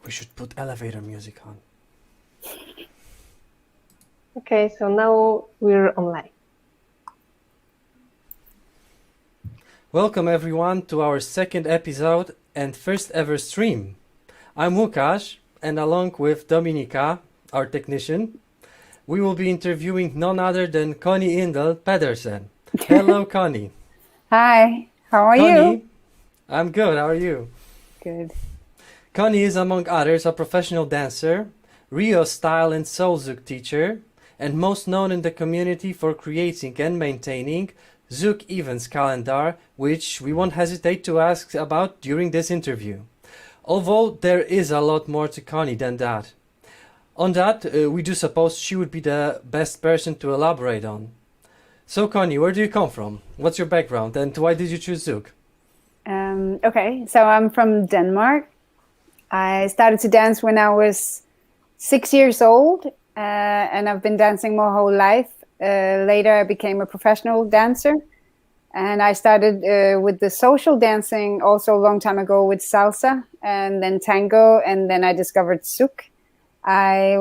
We should put elevator music on. Okay, so now we're online. Welcome everyone to our second episode and first ever stream. I'm Łukasz, and along with Dominika, our technician, we will be interviewing none other than Connie Indel Pedersen. Hello, Connie. Hi, how are Connie, you? I'm good. How are you? Good. Connie is, among others, a professional dancer, Rio style and soul Zouk teacher, and most known in the community for creating and maintaining Zouk events calendar, which we won't hesitate to ask about during this interview. Although there is a lot more to Connie than that. On that, we do suppose she would be the best person to elaborate on. So Connie, where do you come from? What's your background and why did you choose Zouk? Okay, so I'm from Denmark. I started to dance when I was 6 years old, and I've been dancing my whole life. Later, I became a professional dancer, and I started with the social dancing also a long time ago with salsa, and then tango, and then I discovered Zouk. I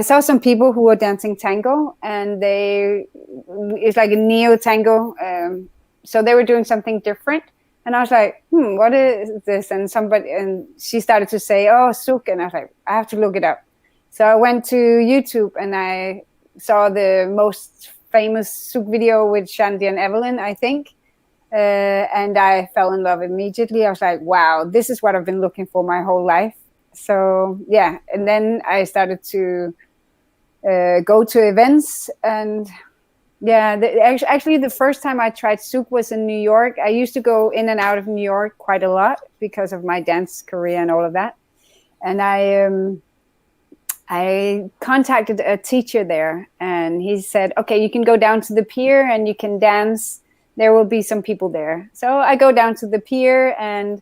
saw some people who were dancing tango, and it's like a neo tango. So they were doing something different. And I was like, what is this? And she started to say, oh, Zouk. And I was like, I have to look it up. So I went to YouTube and I saw the most famous Zouk video with Shandy and Evelyn, I think. And I fell in love immediately. I was like, wow, this is what I've been looking for my whole life. So yeah, and then I started to go to events and yeah, actually the first time I tried Zouk was in New York. I used to go in and out of New York quite a lot because of my dance career and all of that. And I contacted a teacher there and he said, okay, you can go down to the pier and you can dance. There will be some people there. So I go down to the pier and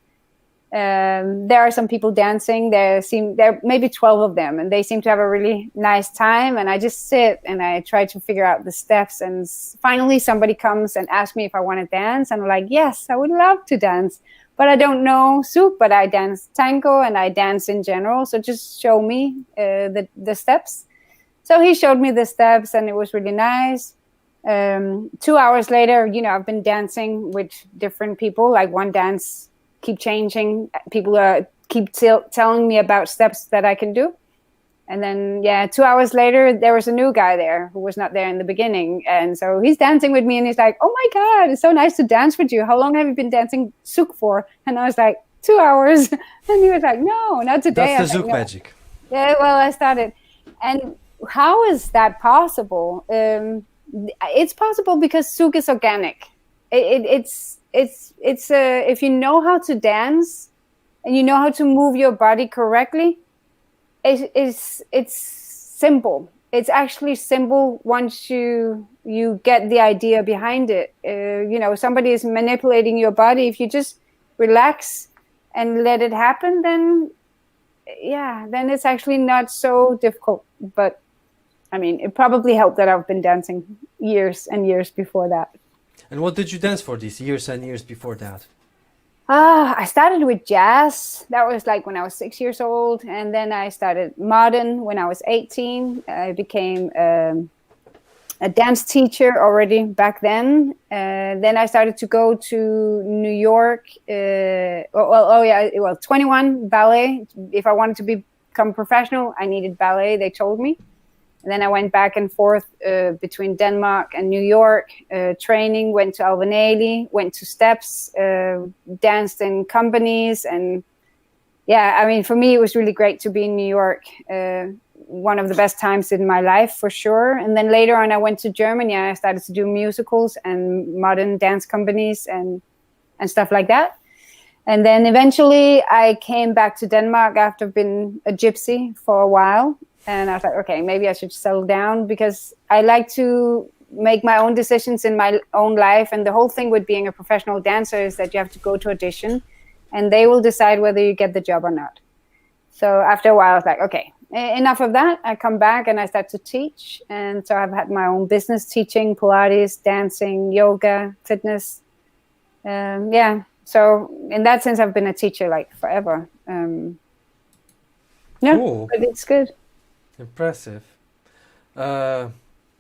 there are some people dancing. There are maybe 12 of them, and they seem to have a really nice time. And I just sit and I try to figure out the steps. And finally, somebody comes and asks me if I want to dance. And I'm like, yes, I would love to dance, but I don't know Zouk. But I dance tango and I dance in general. So just show me the steps. So he showed me the steps, and it was really nice. 2 hours later, I've been dancing with different people. Like one dance keep changing. People keep telling me about steps that I can do. And then, 2 hours later, there was a new guy there who was not there in the beginning. And so he's dancing with me and he's like, oh my God, it's so nice to dance with you. How long have you been dancing Zouk for? And I was like, 2 hours. And he was like, no, not today. That's the Zouk magic. Yeah, well, I started. And how is that possible? It's possible because Zouk is organic. It's if you know how to dance and you know how to move your body correctly, it's simple. It's actually simple once you get the idea behind it. Somebody is manipulating your body. If you just relax and let it happen, then it's actually not so difficult. But I mean, it probably helped that I've been dancing years and years before that. And what did you dance for these years and years before that? I started with jazz. That was like when I was 6 years old. And then I started modern when I was 18. I became a dance teacher already back then. Then I started to go to New York. 21 ballet. If I wanted to become professional, I needed ballet, they told me. And then I went back and forth between Denmark and New York, training, went to Alvanelli, went to Steps, danced in companies. And for me, it was really great to be in New York. One of the best times in my life, for sure. And then later on, I went to Germany and I started to do musicals and modern dance companies and stuff like that. And then eventually I came back to Denmark after being a gypsy for a while. And I was like, okay, maybe I should settle down because I like to make my own decisions in my own life. And the whole thing with being a professional dancer is that you have to go to audition and they will decide whether you get the job or not. So after a while, I was like, okay, enough of that. I come back and I start to teach. And so I've had my own business teaching Pilates, dancing, yoga, fitness. So in that sense, I've been a teacher like forever. No, Cool. but it's good. Impressive.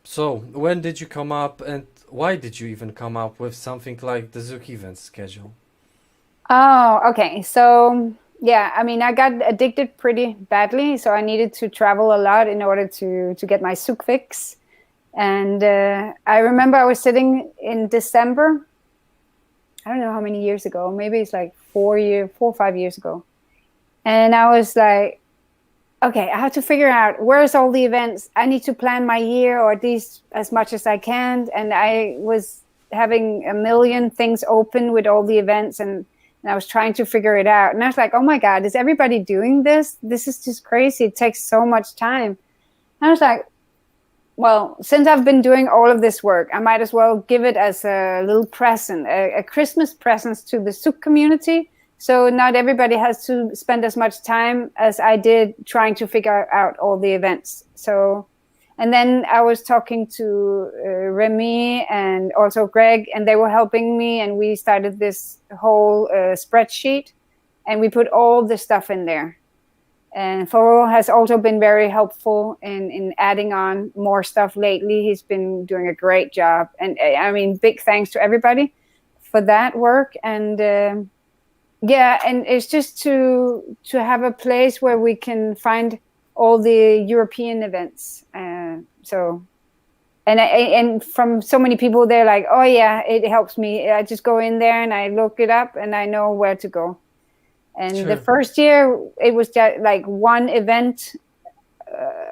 So, when did you come up and why did you even come up with something like the Zouk event schedule? Oh, okay. So yeah, I mean, I got addicted pretty badly, so I needed to travel a lot in order to get my Zouk fix. And I remember I was sitting in December. I don't know how many years ago. Maybe it's like 4 or 5 years ago. And I was like, okay, I have to figure out where's all the events. I need to plan my year, or at least as much as I can. And I was having a million things open with all the events, and I was trying to figure it out. And I was like, oh my God, is everybody doing this? This is just crazy. It takes so much time. And I was like, well, since I've been doing all of this work, I might as well give it as a little present, a Christmas present to the Zouk community. So not everybody has to spend as much time as I did trying to figure out all the events. So, and then I was talking to Remy and also Greg, and they were helping me, and we started this whole spreadsheet, and we put all the stuff in there. And Foro has also been very helpful in adding on more stuff lately. He's been doing a great job. And I mean, big thanks to everybody for that work. And yeah, and it's just to have a place where we can find all the European events. So, and from so many people, they're like, oh yeah, it helps me. I just go in there and I look it up and I know where to go. And Sure. the first year, it was just like one event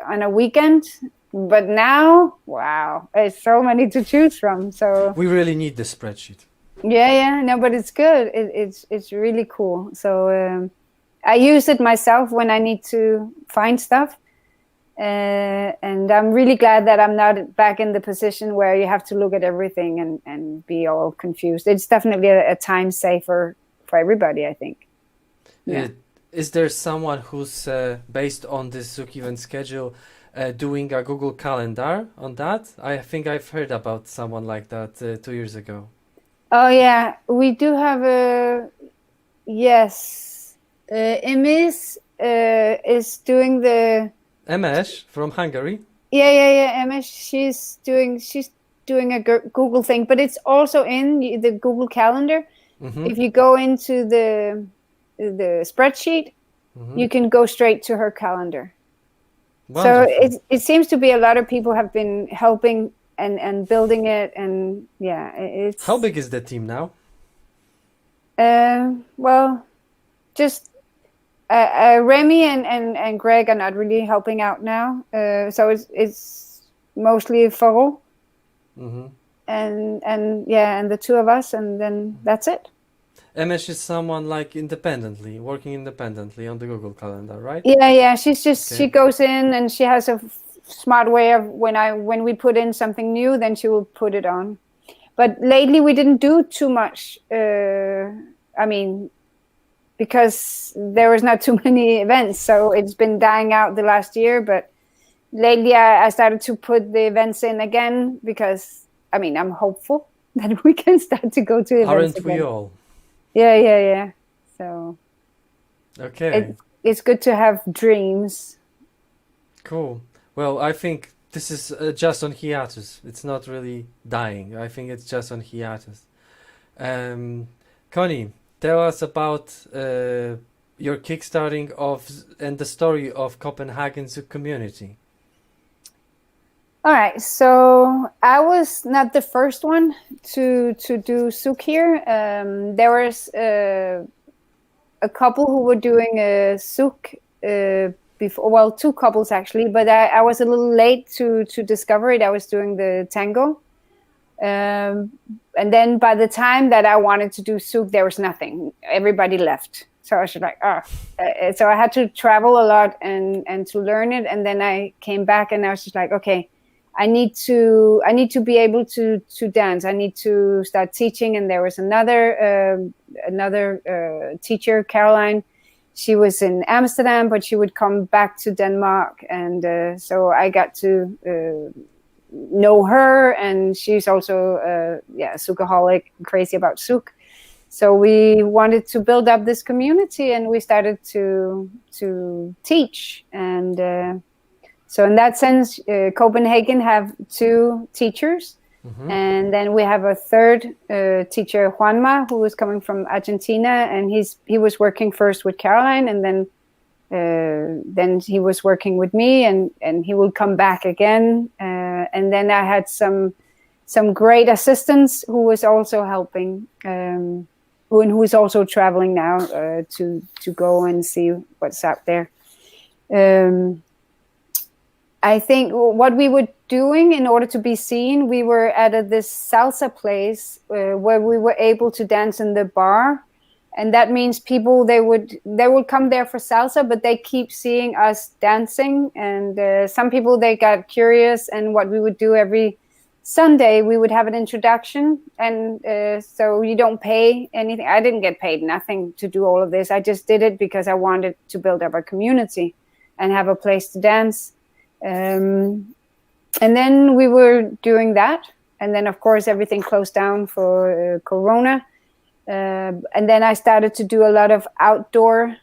on a weekend. But now, wow, there's so many to choose from. So We really need the spreadsheet. yeah, no, but it's good. It's really cool. So I use it myself when I need to find stuff. And I'm really glad that I'm not back in the position where you have to look at everything and be all confused. It's definitely a time saver for everybody, I think. Yeah. Is there someone who's based on this Zouk event schedule doing a Google Calendar on that? I think I've heard about someone like that 2 years ago. Oh yeah, we do have a yes. Emis is doing the Emesh from Hungary. yeah. Emis, she's doing a Google thing, but it's also in the Google Calendar. Mm-hmm. If you go into the spreadsheet, you can go straight to her calendar. Wonderful. So it seems to be a lot of people have been helping and building it, and yeah, it's. How big is the team now? Well, just Remy and Greg are not really helping out now, so it's mostly Faro, Mm-hmm. and yeah, and the two of us, and then that's it. Emesh is someone like working independently on the Google Calendar, right? Yeah. She's just Okay. she goes in and she has a smart way of when we put in something new, then she will put it on. But lately we didn't do too much. I mean, because there was not too many events, so it's been dying out the last year. But lately I started to put the events in again because I mean I'm hopeful that we can start to go to events Aren't again. we all? Yeah. So Okay. it's good to have dreams. Cool. Well, I think this is just on hiatus. It's not really dying. I think it's just on hiatus. Connie, tell us about your kickstarting and the story of Copenhagen Zouk community. All right, so I was not the first one to do Zouk here. There was a couple who were doing a Zouk before. Well, two couples actually, but I was a little late to discover it. I was doing the tango, and then by the time that I wanted to do Zouk, there was nothing. Everybody left. So I was like, so I had to travel a lot and to learn it. And then I came back and I was just like, okay, I need to be able to dance. I need to start teaching. And there was another teacher, Caroline. She was in Amsterdam, but she would come back to Denmark. And so I got to know her. And she's also, Zoukaholic, crazy about Zouk. So we wanted to build up this community, and we started to teach. And so in that sense, Copenhagen have 2 teachers. And then we have a third teacher, Juanma, who is coming from Argentina, and he was working first with Caroline, and then he was working with me, and he will come back again. And then I had some great assistants who was also helping, who is also traveling now to go and see what's out there. I think what we were doing in order to be seen, we were at this salsa place where we were able to dance in the bar. And that means people, they would come there for salsa, but they keep seeing us dancing. And some people, they got curious, and what we would do every Sunday, we would have an introduction. And so you don't pay anything. I didn't get paid nothing to do all of this. I just did it because I wanted to build up a community and have a place to dance. And then we were doing that. And then, of course, everything closed down for Corona. And then I started to do a lot of outdoor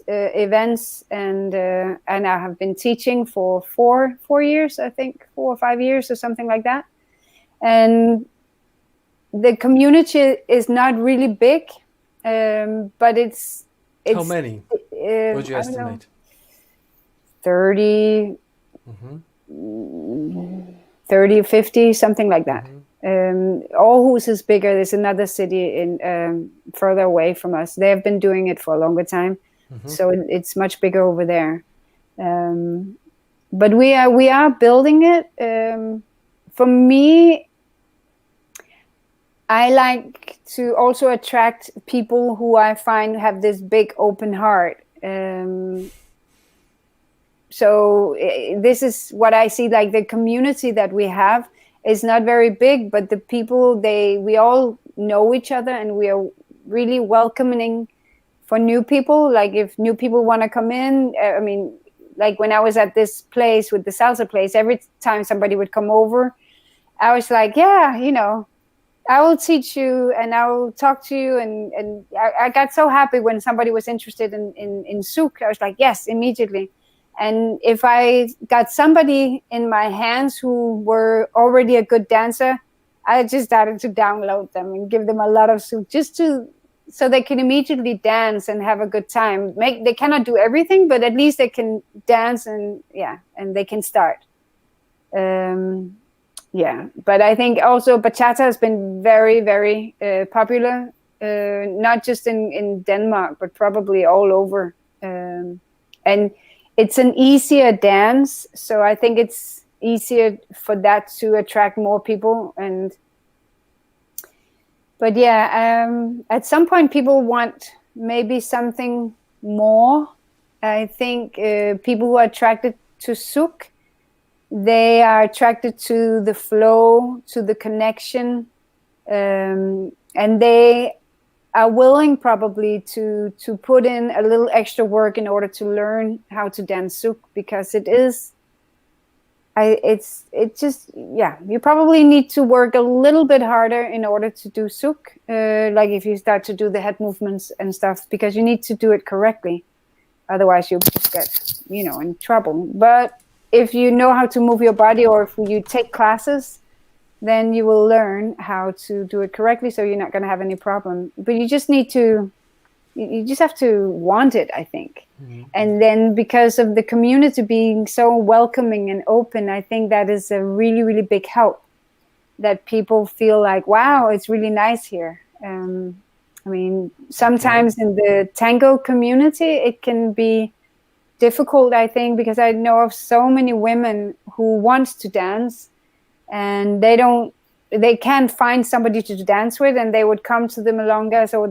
events, and I have been teaching for 4 years, I think, 4 or 5 years or something like that. And the community is not really big, but it's how many would you estimate? 30, 30, 50, something like that. Aarhus is bigger. There's another city in further away from us. They have been doing it for a longer time, so it's much bigger over there. But we are building it. For me, I like to also attract people who I find have this big open heart. So this is what I see, like the community that we have is not very big, but the people, we all know each other, and we are really welcoming for new people. Like if new people want to come in, I mean, like when I was at this place with the salsa place, every time somebody would come over, I was like, yeah, I will teach you and I will talk to you. And I got so happy when somebody was interested in Zouk. I was like, yes, immediately. And if I got somebody in my hands who were already a good dancer, I just started to download them and give them a lot of Zouk so they can immediately dance and have a good time. They cannot do everything, but at least they can dance and they can start. But I think also bachata has been very, very popular, not just in Denmark, but probably all over. And it's an easier dance, so I think it's easier for that to attract more people. But at some point people want maybe something more. I think people who are attracted to Zouk, they are attracted to the flow, to the connection, and they are willing probably to put in a little extra work in order to learn how to dance Zouk, because you probably need to work a little bit harder in order to do Zouk, like if you start to do the head movements and stuff, because you need to do it correctly. Otherwise you'll just get, in trouble. But if you know how to move your body, or if you take classes, then you will learn how to do it correctly, so you're not going to have any problem. But you just have to want it, I think. And then because of the community being so welcoming and open, I think that is a really, really big help, that people feel like, wow, it's really nice here. I mean, sometimes in the tango community, it can be difficult, I think, because I know of so many women who want to dance, and they can't find somebody to dance with, and they would come to the milongas, or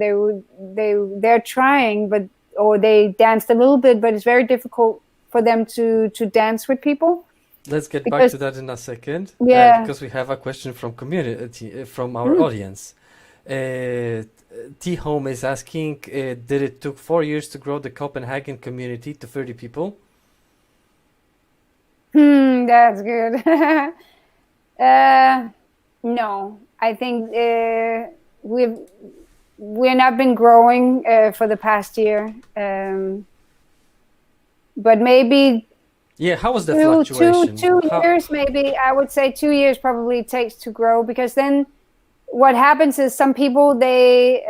they're trying, or they danced a little bit, but it's very difficult for them to dance with people. Let's get back to that in a second. Because we have a question from from our audience. T Home is asking, did it took 4 years to grow the Copenhagen community to 30 people? That's good. No, I think we've not been growing for the past year. But maybe Yeah, how was the two fluctuation? years, maybe. I would say 2 years probably takes to grow, because then what happens is some people, they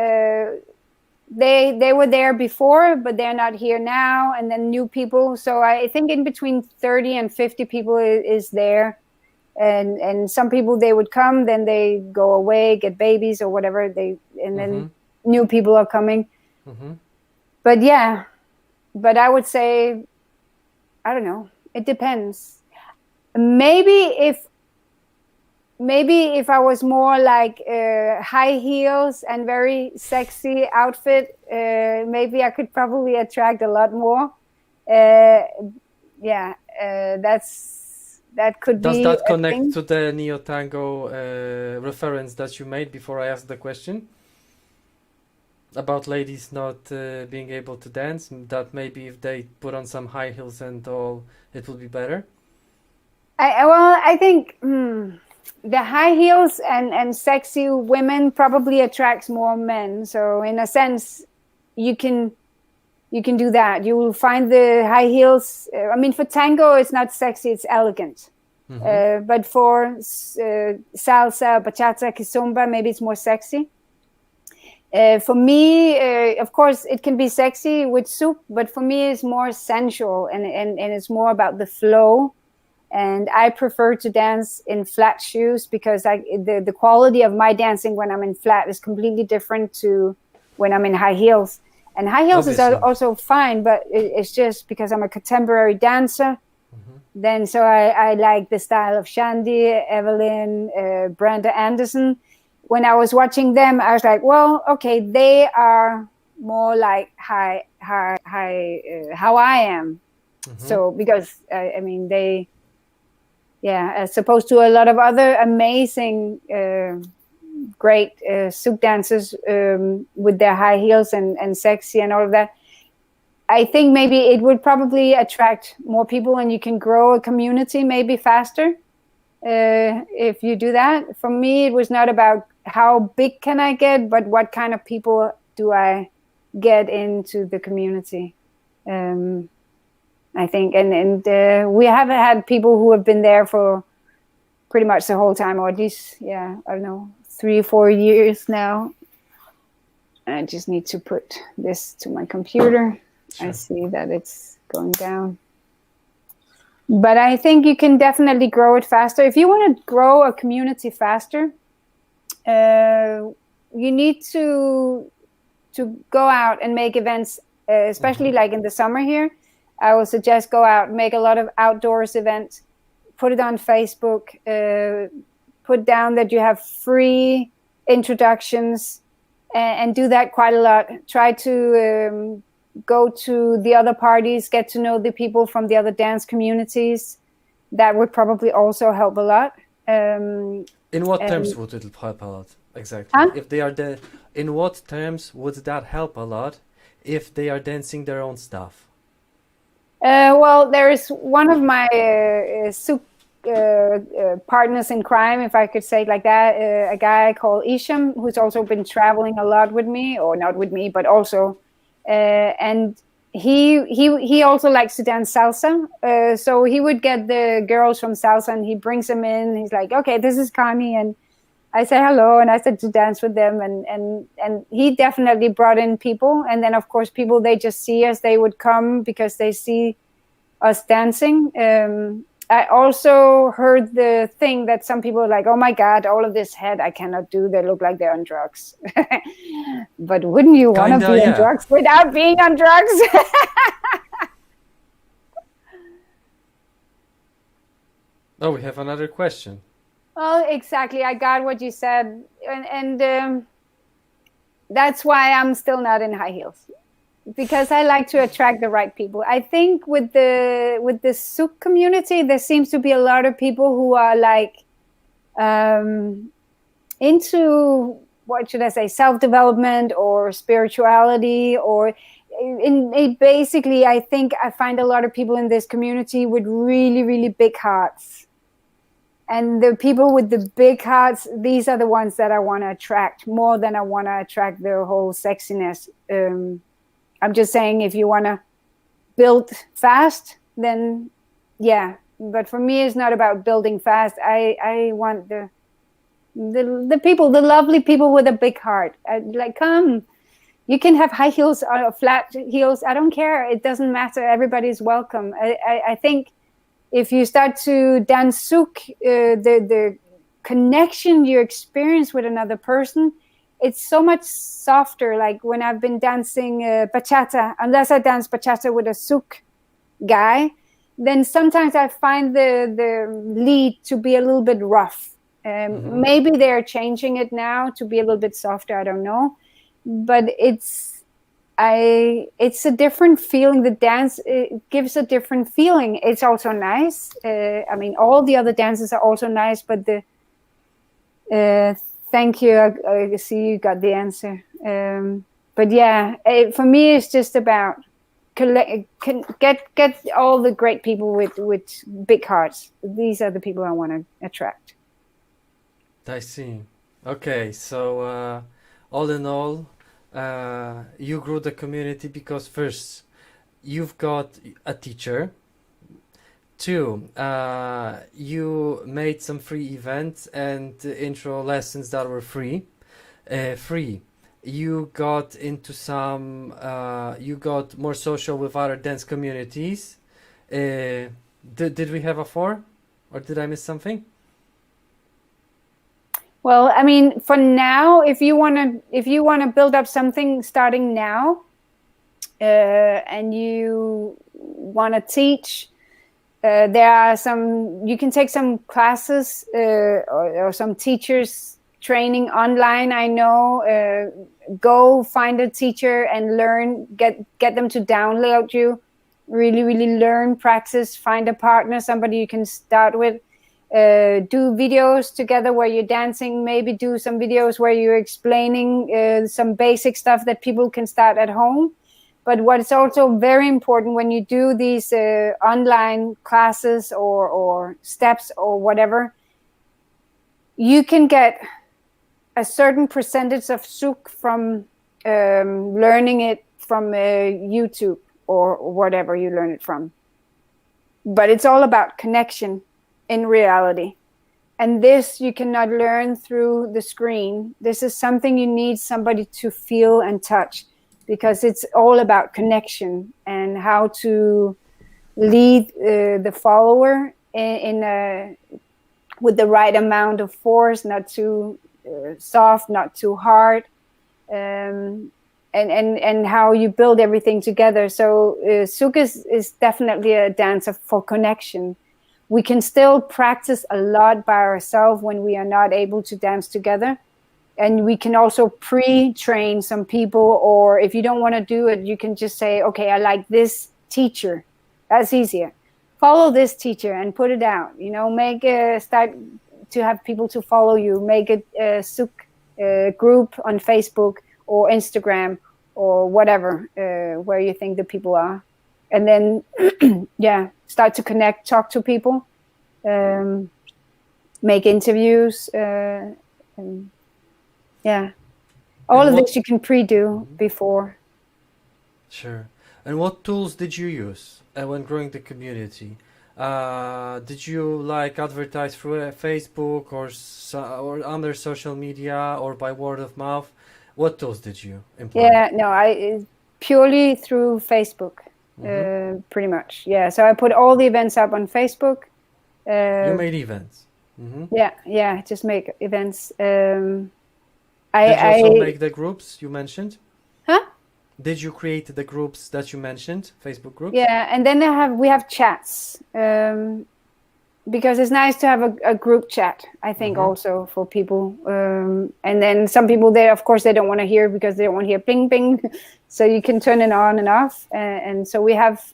were there before, but they're not here now, and then new people. So I think in between 30 and 50 people is there. And some people, they would come, then they go away, get babies or whatever, and then new people are coming. But yeah, but I would say, I don't know, it depends. Maybe if I was more like high heels and very sexy outfit, maybe I could probably attract a lot more. That could Does be. that connect to the neo-tango reference that you made before I asked the question? About ladies not being able to dance, that maybe if they put on some high heels and all, it will be better? I think the high heels and sexy women probably attracts more men. So in a sense, you can do that. You will find the high heels. I mean, for tango, it's not sexy; it's elegant. But for salsa, bachata, kizomba, maybe it's more sexy. For me, of course, it can be sexy with Zouk, but for me, it's more sensual and it's more about the flow. And I prefer to dance in flat shoes, because the quality of my dancing when I'm in flat is completely different to when I'm in high heels. And high heels Obviously. is also fine, but it's just because I'm a contemporary dancer. Then so I like the style of Shandy, Evelyn, Brenda Anderson. When I was watching them, I was like, well, okay, they are more like how I am. So because I mean they, as opposed to a lot of other amazing, great Zouk dancers with their high heels and sexy and all of that. I think maybe it would probably attract more people, and you can grow a community maybe faster if you do that. For me, it was not about how big can I get, but what kind of people do I get into the community. I think, and we have had people who have been there for pretty much the whole time, or at least, I don't know, 3 or 4 years now. I just need to put this to my computer. Sure. I see that it's going down. But I think you can definitely grow it faster. If you want to grow a community faster, you need to go out and make events, especially like in the summer here. I would suggest go out, make a lot of outdoors events, put it on Facebook, put down that you have free introductions, and do that quite a lot. Try to go to the other parties, get to know the people from the other dance communities. That would probably also help a lot. In what terms would it help a lot? Exactly. Huh? If they are in what terms would that help a lot if they are dancing their own stuff? Well, there is one of my Zouk partners in crime, if I could say it like that, a guy called Isham, who's also been traveling a lot with me, or not with me, but also, and he also likes to dance salsa. So he would get the girls from salsa and he brings them in. He's like, okay, this is Kami, and I say hello, and I said to dance with them, and he definitely brought in people. And then of course people, they just see us, they would come because they see us dancing. I also heard the thing that some people are like, oh my God, all of this head I cannot do, they look like they're on drugs. But wouldn't you want to be on drugs without being on drugs? Oh, we have another question. Well, exactly. I got what you said, and that's why I'm still not in high heels, because I like to attract the right people. I think with the Zouk community, there seems to be a lot of people who are like into, what should I say, self-development or spirituality, or basically, I think I find a lot of people in this community with really, really big hearts. And the people with the big hearts, these are the ones that I want to attract more than I want to attract the whole sexiness. I'm just saying, if you want to build fast, then yeah. But for me, it's not about building fast. I want the people, the lovely people with a big heart. Like, come, you can have high heels or flat heels. I don't care. It doesn't matter. Everybody's welcome. I think if you start to dance Zouk, the connection you experience with another person, it's so much softer. Like when I've been dancing bachata, unless I dance bachata with a Zouk guy, then sometimes I find the lead to be a little bit rough. Maybe they're changing it now to be a little bit softer. I don't know, but it's a different feeling. The dance, it gives a different feeling. It's also nice. I mean, all the other dances are also nice, but thank you. I see you got the answer. But yeah, for me, it's just about get all the great people with big hearts. These are the people I want to attract. I see. Okay, so all in all, you grew the community because first, you've got a teacher. Two, you made some free events and intro lessons that were free. You got into some, you got more social with other dance communities. Did we have a four? Or did I miss something? Well, I mean, for now, if you wanna build up something starting now, and you wanna teach, there are you can take some classes or some teachers training online. I know, go find a teacher and learn. Get them to download you. Really, really learn, practice. Find a partner, somebody you can start with. Do videos together where you're dancing, maybe do some videos where you're explaining some basic stuff that people can start at home. But what's also very important when you do these online classes or steps or whatever, you can get a certain percentage of Zouk from learning it from YouTube or whatever you learn it from. But it's all about connection in reality. And this you cannot learn through the screen. This is something you need somebody to feel and touch, because it's all about connection and how to lead the follower with the right amount of force, not too soft, not too hard, and how you build everything together. So Zouk is definitely a dance for connection. We can still practice a lot by ourselves when we are not able to dance together. And we can also pre-train some people, or if you don't want to do it, you can just say, okay, I like this teacher. That's easier. Follow this teacher and put it out. You know, start to have people to follow you. Make a Zouk group on Facebook or Instagram or whatever, where you think the people are. And then, yeah, start to connect, talk to people, make interviews, and yeah, all of this you can pre-do before. Sure. And what tools did you use when growing the community? Did you like advertise through Facebook or other social media or by word of mouth? What tools did you employ? Yeah, no, purely through Facebook. Pretty much, yeah. So I put all the events up on Facebook. You made events. Yeah, just make events. Did you also make the groups you mentioned? Huh? Did you create the groups that you mentioned, Facebook groups? Yeah, and then we have chats, because it's nice to have a group chat, I think, also for people. And then some people there, of course, they don't want to hear because they don't want to hear ping ping. So you can turn it on and off. And so we have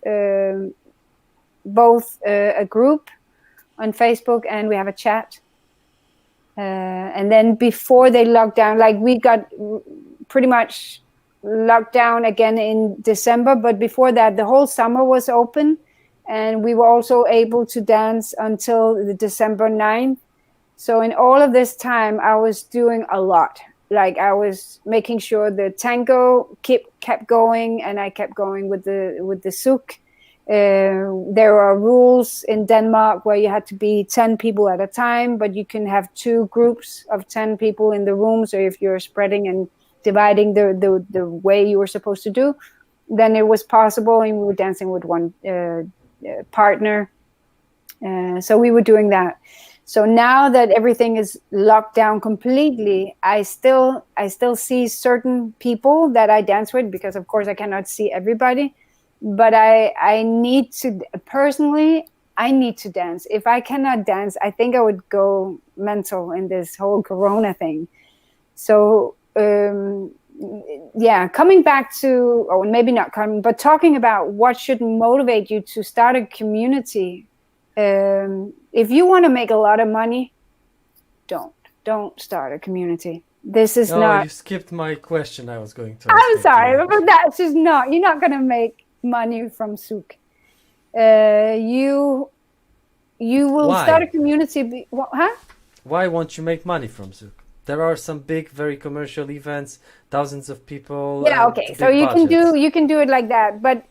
both a group on Facebook and we have a chat. And then before they locked down, like we got pretty much locked down again in December. But before that, the whole summer was open. and we were also able to dance until the December 9th. So in all of this time, I was doing a lot. Like I was making sure the tango kept going, and I kept going with the Zouk. There are rules in Denmark where you had to be 10 people at a time, but you can have 2 groups of 10 people in the room. So if you're spreading and dividing the way you were supposed to do, then it was possible, and we were dancing with one partner. So we were doing that. So now that everything is locked down completely, I still see certain people that I dance with, because of course I cannot see everybody. But I need to, personally, I need to dance. If I cannot dance, I think I would go mental in this whole Corona thing. So coming back to, or maybe not coming, but talking about what should motivate you to start a community. If you want to make a lot of money, don't start a community. This is not. You skipped my question. I was going to. I'm sorry, but that's just not. You're not going to make money from Zouk. You will start a community. Huh? Why won't you make money from Zouk? There are some big, very commercial events, thousands of people. Yeah, okay. So you can do it like that, but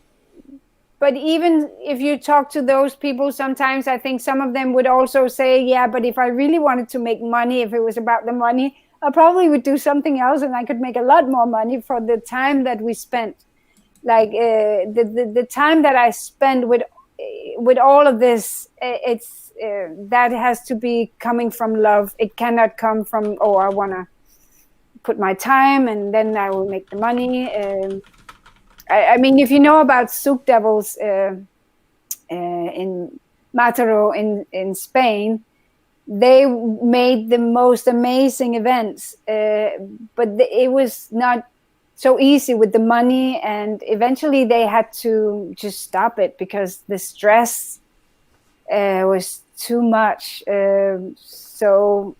even if you talk to those people, sometimes I think some of them would also say, yeah, but if I really wanted to make money, if it was about the money, I probably would do something else, and I could make a lot more money for the time that we spent. Like the time that I spend with all of this, it's that has to be coming from love. It cannot come from, oh, I want to put my time and then I will make the money. I mean, if you know about Zouk Devils in Mataró in Spain, they made the most amazing events, but it was not so easy with the money, and eventually they had to just stop it because the stress was too much. So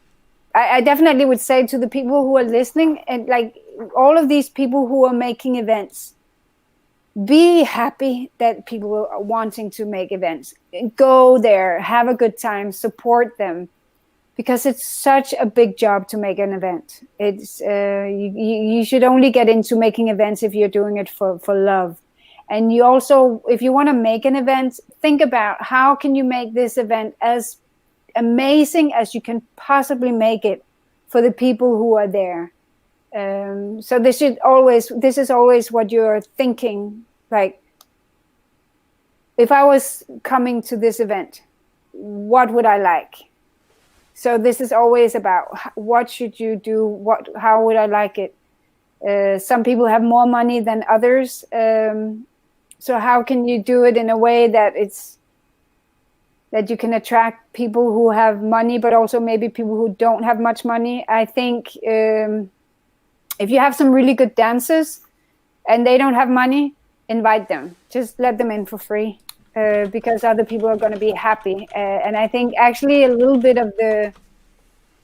I definitely would say to the people who are listening, and like all of these people who are making events, be happy that people are wanting to make events. Go there, have a good time, support them, because it's such a big job to make an event. It's you should only get into making events if you're doing it for love. And you also, if you want to make an event, think about how can you make this event as amazing as you can possibly make it for the people who are there. So this is always what you're thinking. Like, if I was coming to this event, what would I like? So this is always about what should you do? How would I like it? Some people have more money than others. So how can you do it in a way that you can attract people who have money, but also maybe people who don't have much money? I think if you have some really good dancers and they don't have money, invite them. Just let them in for free, because other people are going to be happy. And I think actually a little bit of the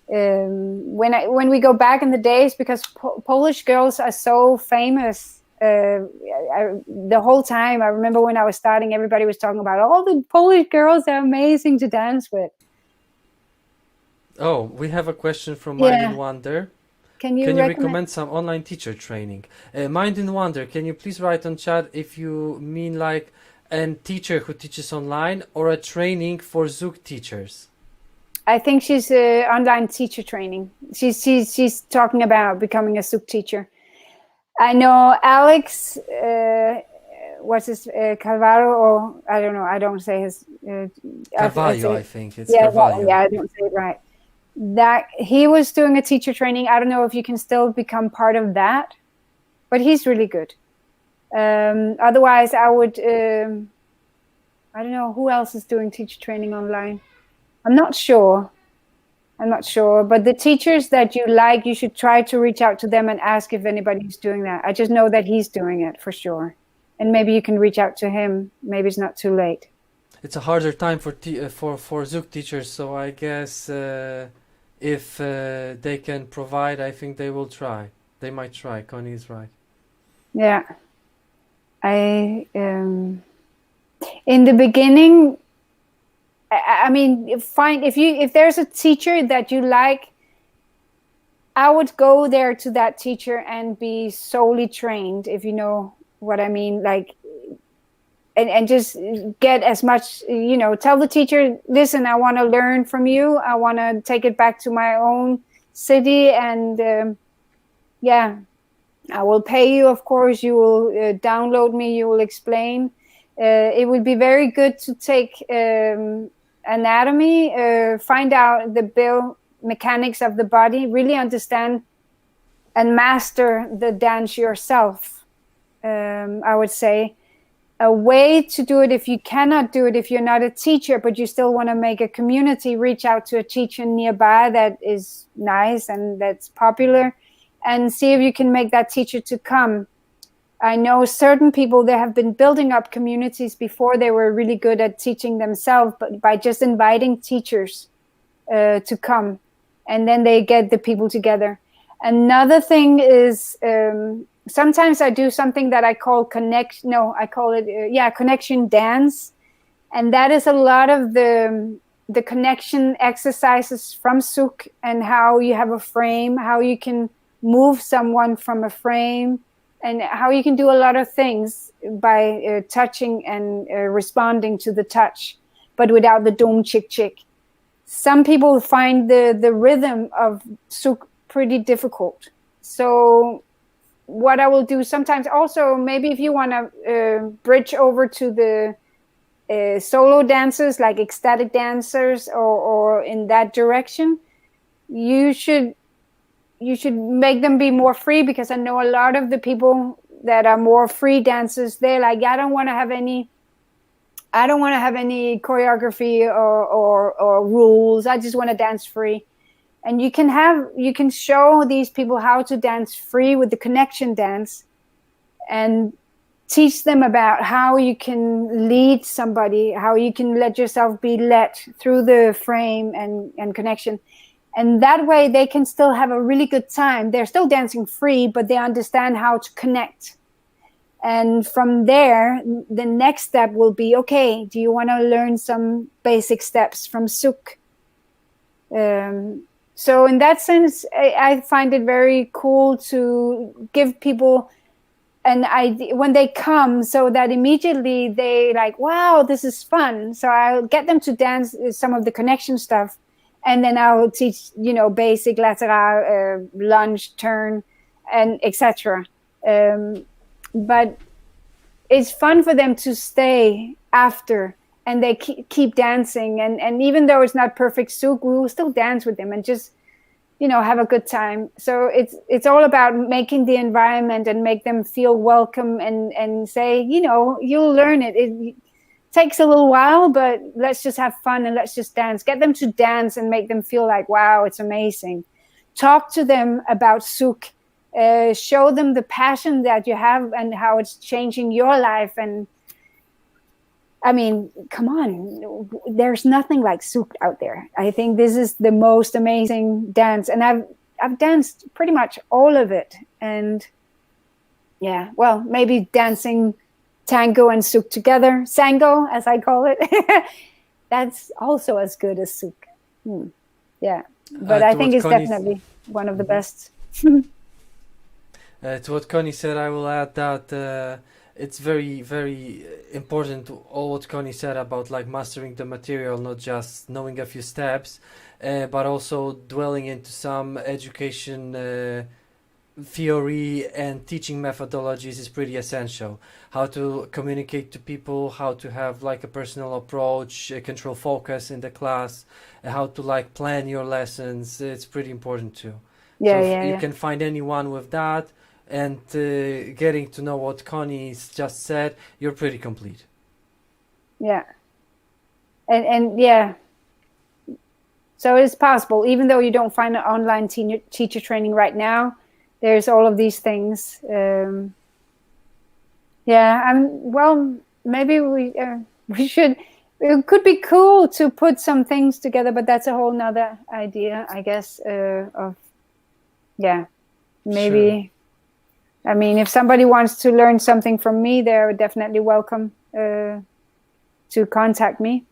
when we go back in the days, because Polish girls are so famous. The whole time, I remember when I was starting, everybody was talking about all the Polish girls are amazing to dance with. Oh, we have a question from Mind in Wonder. Can you recommend some online teacher training? Mind in Wonder, can you please write on chat if you mean like a teacher who teaches online or a training for Zouk teachers? I think she's online teacher training. She's talking about becoming a Zouk teacher. I know Alex, what's his, Calvaro, or I don't know, I don't say his... Carvalho, I think. It's Carvalho. Yeah, I don't say it right. That he was doing a teacher training. I don't know if you can still become part of that, but he's really good. Otherwise, I would... I don't know, who else is doing teacher training online? I'm not sure, but the teachers that you like, you should try to reach out to them and ask if anybody's doing that. I just know that he's doing it for sure. And maybe you can reach out to him. Maybe it's not too late. It's a harder time for Zouk teachers, so I guess if they can provide, I think they will try. They might try. Connie is right. Yeah. In the beginning, I mean, if there's a teacher that you like, I would go there to that teacher and be solely trained, if you know what I mean. Like, and just get as much, tell the teacher, listen, I want to learn from you. I want to take it back to my own city. And I will pay you, of course. You will download me. You will explain. It would be very good to take anatomy, find out the biomechanics of the body, really understand and master the dance yourself. I would say a way to do it, if you cannot do it, if you're not a teacher, but you still want to make a community, reach out to a teacher nearby that is nice and that's popular, and see if you can make that teacher to come. I know certain people, they have been building up communities before they were really good at teaching themselves, but by just inviting teachers to come, and then they get the people together. Another thing is, sometimes I do something that I call connection dance. And that is a lot of the connection exercises from Zouk, and how you have a frame, how you can move someone from a frame, and how you can do a lot of things by touching and responding to the touch, but without the dum chick chick. Some people find the rhythm of Zouk pretty difficult. So what I will do sometimes also, maybe if you want to bridge over to the solo dancers, like ecstatic dancers, or in that direction, you should make them be more free, because I know a lot of the people that are more free dancers, they're like, I don't want to have any choreography or rules. I just want to dance free. And you can show these people how to dance free with the connection dance, and teach them about how you can lead somebody, how you can let yourself be led through the frame and connection. And that way they can still have a really good time. They're still dancing free, but they understand how to connect. And from there, the next step will be, okay, do you want to learn some basic steps from Zouk? So in that sense, I find it very cool to give people an idea when they come, so that immediately they like, wow, this is fun. So I'll get them to dance some of the connection stuff, and then I'll teach, basic lateral, lunge, turn, and etc. But it's fun for them to stay after, and they keep dancing. And even though it's not perfect Zouk, we will still dance with them and just, have a good time. So it's all about making the environment and make them feel welcome, and say, you'll learn it. It takes a little while, but let's just have fun and let's just dance. Get them to dance and make them feel like, wow, it's amazing. Talk to them about Zouk. Show them the passion that you have and how it's changing your life. And I mean, come on, there's nothing like Zouk out there. I think this is the most amazing dance, and I've danced pretty much all of it. And yeah, well, maybe dancing tango and Zouk together, sango as I call it, that's also as good as Zouk. Yeah, but I think it's definitely one of the best. To what Connie said, I will add that it's very, very important, all what Connie said about like mastering the material, not just knowing a few steps, but also dwelling into some education theory and teaching methodologies is pretty essential. How to communicate to people, how to have like a personal approach, control focus in the class, how to like plan your lessons. It's pretty important too. Yeah, so yeah, you yeah. can find anyone with that, and getting to know what Connie's just said, you're pretty complete. Yeah. And yeah. So it's possible, even though you don't find an online teacher training right now, there's all of these things. Well, maybe we should. It could be cool to put some things together, but that's a whole nother idea, I guess. Maybe. Sure. I mean, if somebody wants to learn something from me, they're definitely welcome. to contact me,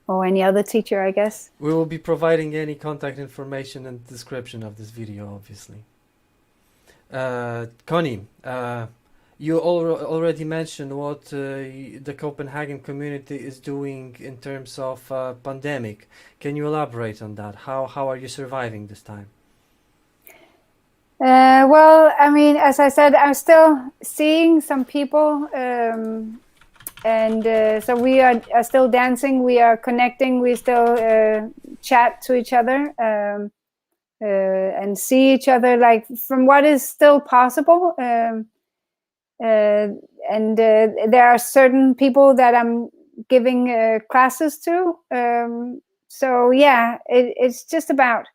or any other teacher, I guess. We will be providing any contact information and description of this video, obviously. Connie, you already mentioned what the Copenhagen community is doing in terms of pandemic. Can you elaborate on that? How are you surviving this time? Well, I mean, as I said, I'm still seeing some people, and so we are still dancing, we are connecting, we still chat to each other, and see each other, like, from what is still possible. And there are certain people that I'm giving classes to. So yeah, it's just about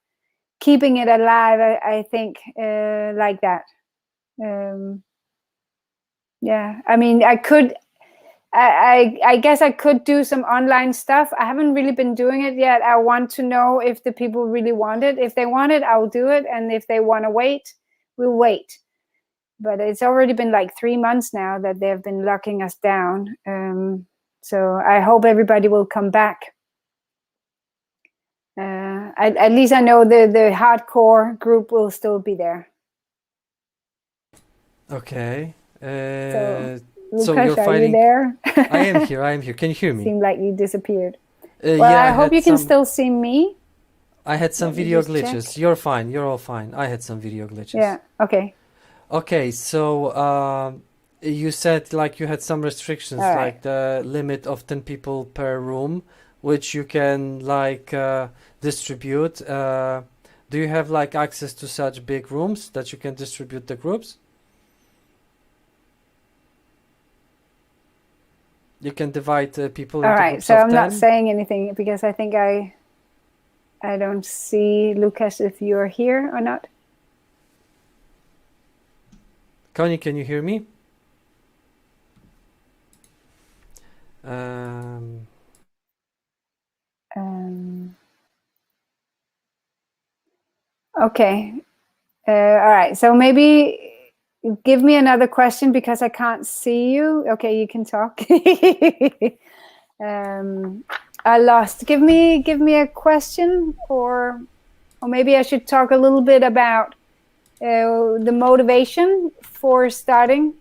keeping it alive, I think, like that. Yeah, I mean, I guess I could do some online stuff. I haven't really been doing it yet. I want to know if the people really want it. If they want it, I'll do it. And if they want to wait, we'll wait. But it's already been like 3 months now that they've been locking us down. So I hope everybody will come back. At least I know the hardcore group will still be there. Okay. So you're are fighting. You there? I am here. Can you hear me? Seemed like you disappeared. Yeah, I hope you can still see me. I had some video glitches. Check. You're fine. You're all fine. I had some video glitches. Yeah. Okay. Okay. So you said like you had some restrictions, like the limit of 10 people per room, which you can like distribute. Do you have like access to such big rooms that you can distribute the groups? You can divide people into groups so of I'm 10. not saying anything because I think I don't see Lucas if you're here or not. Connie, can you hear me? Okay. All right. So maybe give me another question because I can't see you. Okay, you can talk. I lost. Give me a question, or maybe I should talk a little bit about the motivation for starting.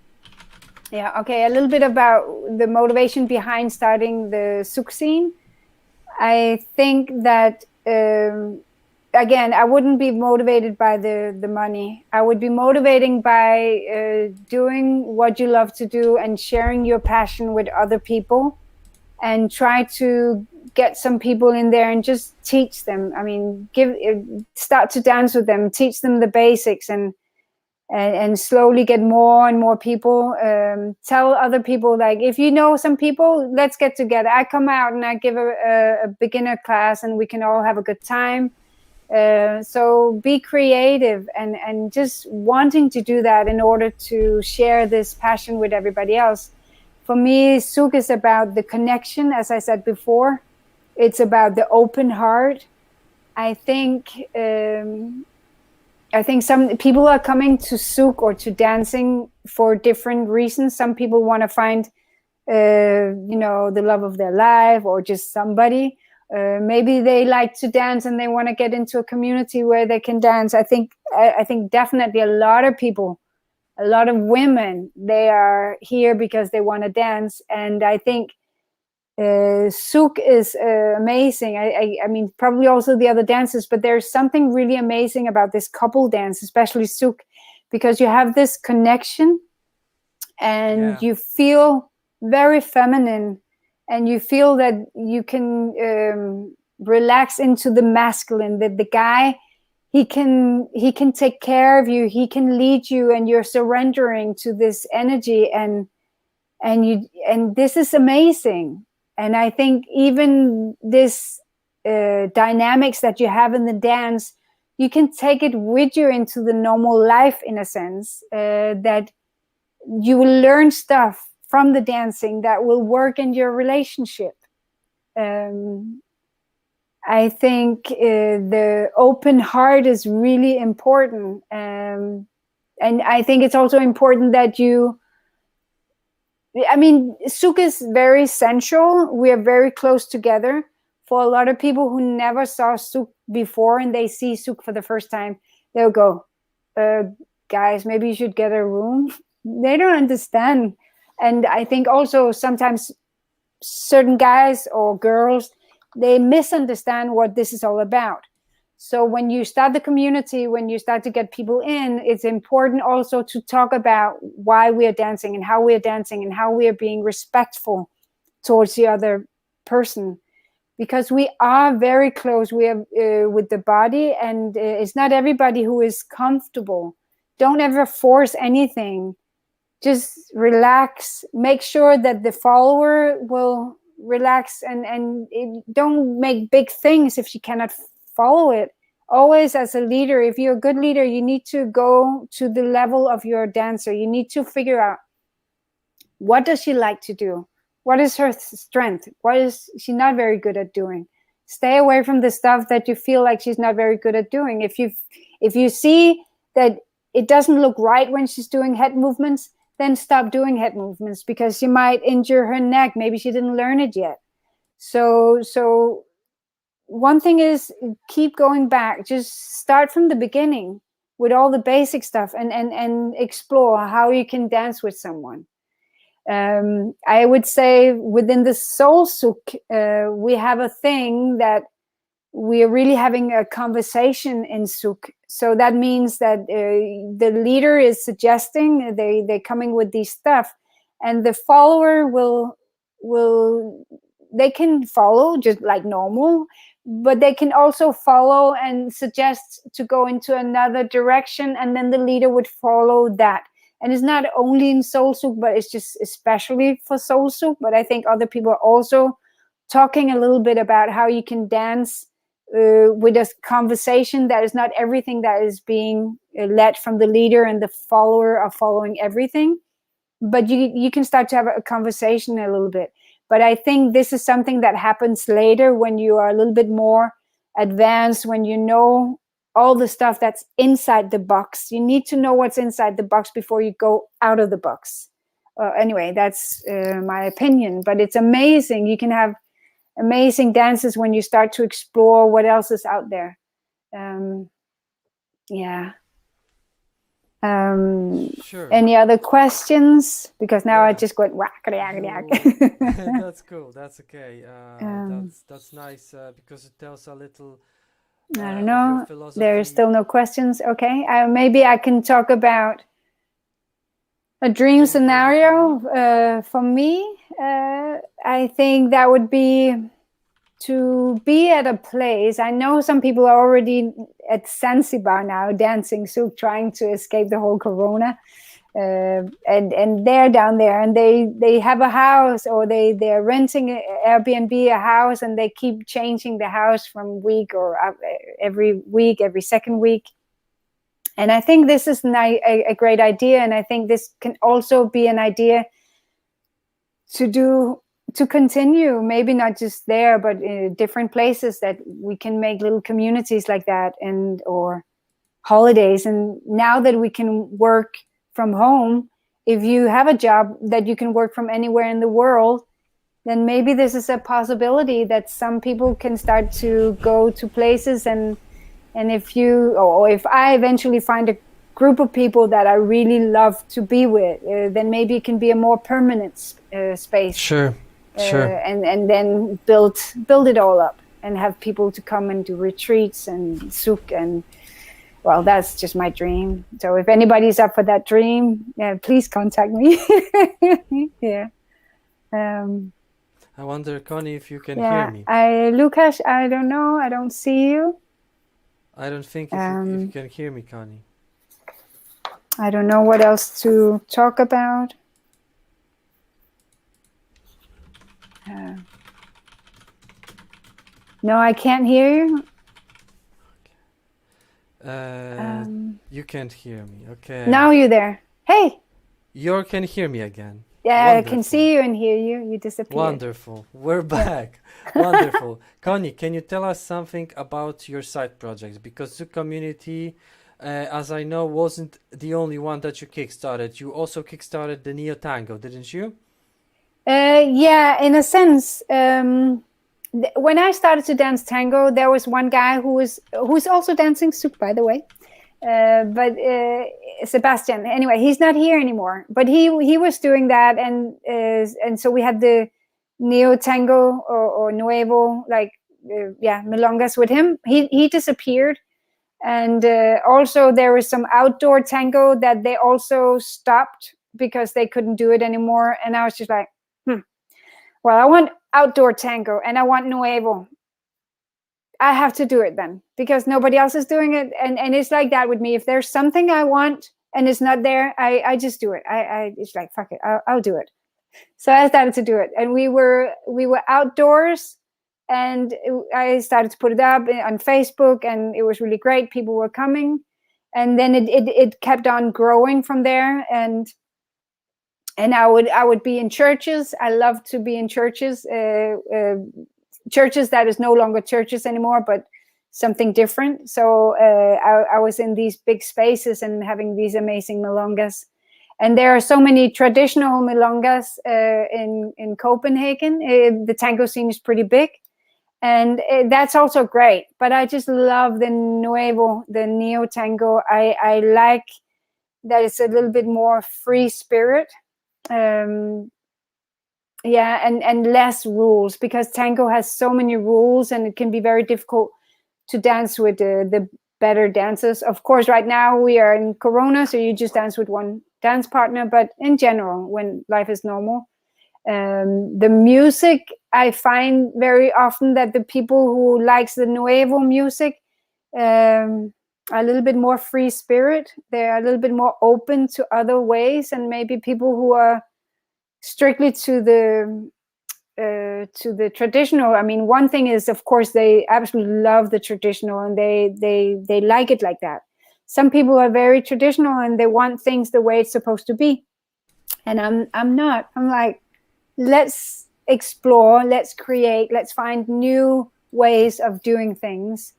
Yeah. Okay. A little bit about the motivation behind starting the Zouk scene. I think that. Again, I wouldn't be motivated by the money. I would be motivating by doing what you love to do and sharing your passion with other people, and try to get some people in there and just teach them. I mean, start to dance with them, teach them the basics, and slowly get more and more people. Tell other people, like, if you know some people, let's get together. I come out and I give a beginner class, and we can all have a good time. So be creative and just wanting to do that in order to share this passion with everybody else. For me, Zouk is about the connection, as I said before. It's about the open heart. I think some people are coming to Zouk or to dancing for different reasons. Some people want to find, the love of their life, or just somebody. Maybe they like to dance and they want to get into a community where they can dance. I think definitely a lot of people, a lot of women, they are here because they want to dance. And I think Zouk is amazing. I mean, probably also the other dances, but there's something really amazing about this couple dance, especially Zouk, because you have this connection and you feel very feminine. And you feel that you can relax into the masculine. That the guy, he can take care of you. He can lead you, and you're surrendering to this energy. And this is amazing. And I think even this dynamics that you have in the dance, you can take it with you into the normal life, in a sense. That you will learn stuff from the dancing that will work in your relationship. I think the open heart is really important. And I think it's also important that you I mean, Zouk is very central. We are very close together. For a lot of people who never saw Zouk before and they see Zouk for the first time, they'll go, guys, maybe you should get a room. They don't understand. And I think also sometimes certain guys or girls, they misunderstand what this is all about. So when you start the community, when you start to get people in, it's important also to talk about why we are dancing and how we are dancing and how we are being respectful towards the other person, because we are very close. We are with the body, and it's not everybody who is comfortable. Don't ever force anything. Just relax. Make sure that the follower will relax, and don't make big things if you cannot follow it. Always, as a leader, if you're a good leader, you need to go to the level of your dancer. You need to figure out, what does she like to do? What is her strength? What is she not very good at doing? Stay away from the stuff that you feel like she's not very good at doing. If you see that it doesn't look right when she's doing head movements, then stop doing head movements, because she might injure her neck. Maybe she didn't learn it yet. So one thing is, keep going back. Just start from the beginning with all the basic stuff, and explore how you can dance with someone. I would say within the Soul Zouk, we have a thing that we are really having a conversation in Zouk. So that means that the leader is suggesting, they're coming with these stuff, and the follower will they can follow just like normal, but they can also follow and suggest to go into another direction, and then the leader would follow that. And it's not only in Soul Zouk, but it's just especially for Soul Zouk. But I think other people are also talking a little bit about how you can dance with a conversation that is not everything that is being led from the leader, and the follower are following everything. But you can start to have a conversation a little bit. But I think this is something that happens later, when you are a little bit more advanced, when you know all the stuff that's inside the box. You need to know what's inside the box before you go out of the box. Anyway, that's my opinion, but it's amazing. You can have amazing dances when you start to explore what else is out there. Yeah. Sure. Any other questions? Because now I Yeah. just went whack. That's cool. That's okay. That's nice, because it tells a little. I don't Of know. your philosophy. There are still no questions. Okay. Maybe I can talk about a dream scenario for me. I think that would be to be at a place. I know some people are already at Zanzibar now dancing Zouk, trying to escape the whole corona. And they're down there, and they have a house, or they're renting Airbnb a house, and they keep changing the house from week or every week, every second week. And I think this is a great idea, and I think this can also be an idea to continue, maybe not just there, but in different places, that we can make little communities like that, and or holidays. And now that we can work from home, if you have a job that you can work from anywhere in the world, then maybe this is a possibility that some people can start to go to places. And if I eventually find a group of people that I really love to be with, then maybe it can be a more permanent space. Sure. And then build it all up, and have people to come and do retreats and Zouk. And well, that's just my dream. So if anybody's up for that dream, please contact me. Yeah. I wonder, Connie, if you can hear me. Lucas, I don't know. I don't see you. I don't think if you can hear me, Connie. I don't know what else to talk about. No, I can't hear you. You can't hear me. Okay. Now you're there. Hey. You can hear me again. Yeah, Wonderful. I can see you and hear you. You disappeared. Wonderful. We're back. Wonderful. Connie, can you tell us something about your side projects? Because the community, as I know, wasn't the only one that you kickstarted. You also kickstarted the Neo Tango, didn't you? Yeah, in a sense. When I started to dance tango, there was one guy who's also dancing Zouk, by the way. But Sebastian, anyway, he's not here anymore. But he was doing that, and so we had the neo tango or nuevo, like milongas with him. He disappeared, and also there was some outdoor tango that they also stopped because they couldn't do it anymore. And I was just like, well, I want outdoor tango and I want nuevo. I have to do it then because nobody else is doing it. And it's like that with me. If there's something I want and it's not there, I just do it. It's like, fuck it, I'll do it. So I started to do it. And we were outdoors, and I started to put it up on Facebook, and it was really great. People were coming. And then it kept on growing from there. And I would be in churches. I love to be in churches. Churches that is no longer churches anymore, but something different. So I was in these big spaces and having these amazing milongas. And there are so many traditional milongas in Copenhagen. The tango scene is pretty big, and that's also great. But I just love the nuevo, the neo tango. I like that it's a little bit more free spirit. And less rules, because tango has so many rules and it can be very difficult to dance with the better dancers. Of course, right now we are in Corona, so you just dance with one dance partner, but in general, when life is normal, the music, I find very often that the people who likes the nuevo music are a little bit more free spirit. They're a little bit more open to other ways, and maybe people who are strictly to the traditional. I mean, one thing is, of course, they absolutely love the traditional and they like it like that. Some people are very traditional and they want things the way it's supposed to be, and I'm not. I'm like, let's explore, let's create, let's find new ways of doing things.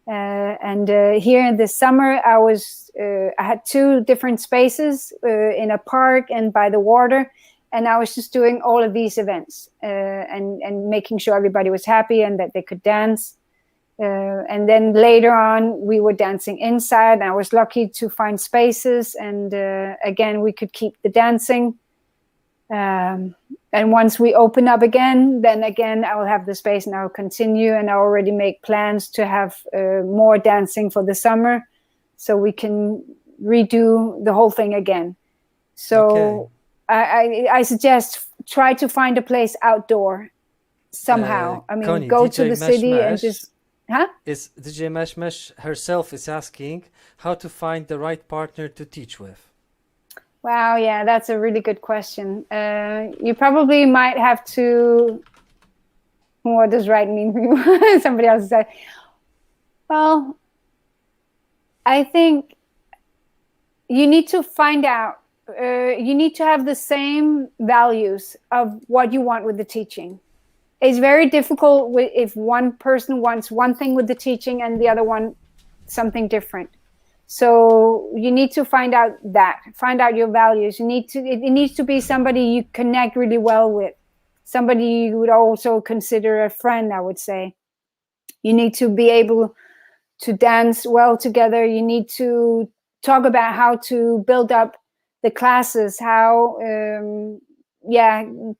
And here in the summer, I had 2 different spaces in a park and by the water. And I was just doing all of these events and making sure everybody was happy and that they could dance. And then later on, we were dancing inside. And I was lucky to find spaces. And again, we could keep the dancing. And once we open up again, then again, I will have the space and I will continue. And I already make plans to have more dancing for the summer, so we can redo the whole thing again. So. Okay. I suggest try to find a place outdoor somehow. I mean, Connie, go DJ to the city and just... Is DJ Mesh herself is asking how to find the right partner to teach with. Wow, yeah, that's a really good question. You probably might have to... What does right mean for you? Somebody else said. Well, I think you need to find out. You need to have the same values of what you want with the teaching. It's very difficult if one person wants one thing with the teaching and the other one something different. So you need to find out your values. It needs to be somebody you connect really well with, somebody you would also consider a friend, I would say. You need to be able to dance well together. You need to talk about how to build up the classes, how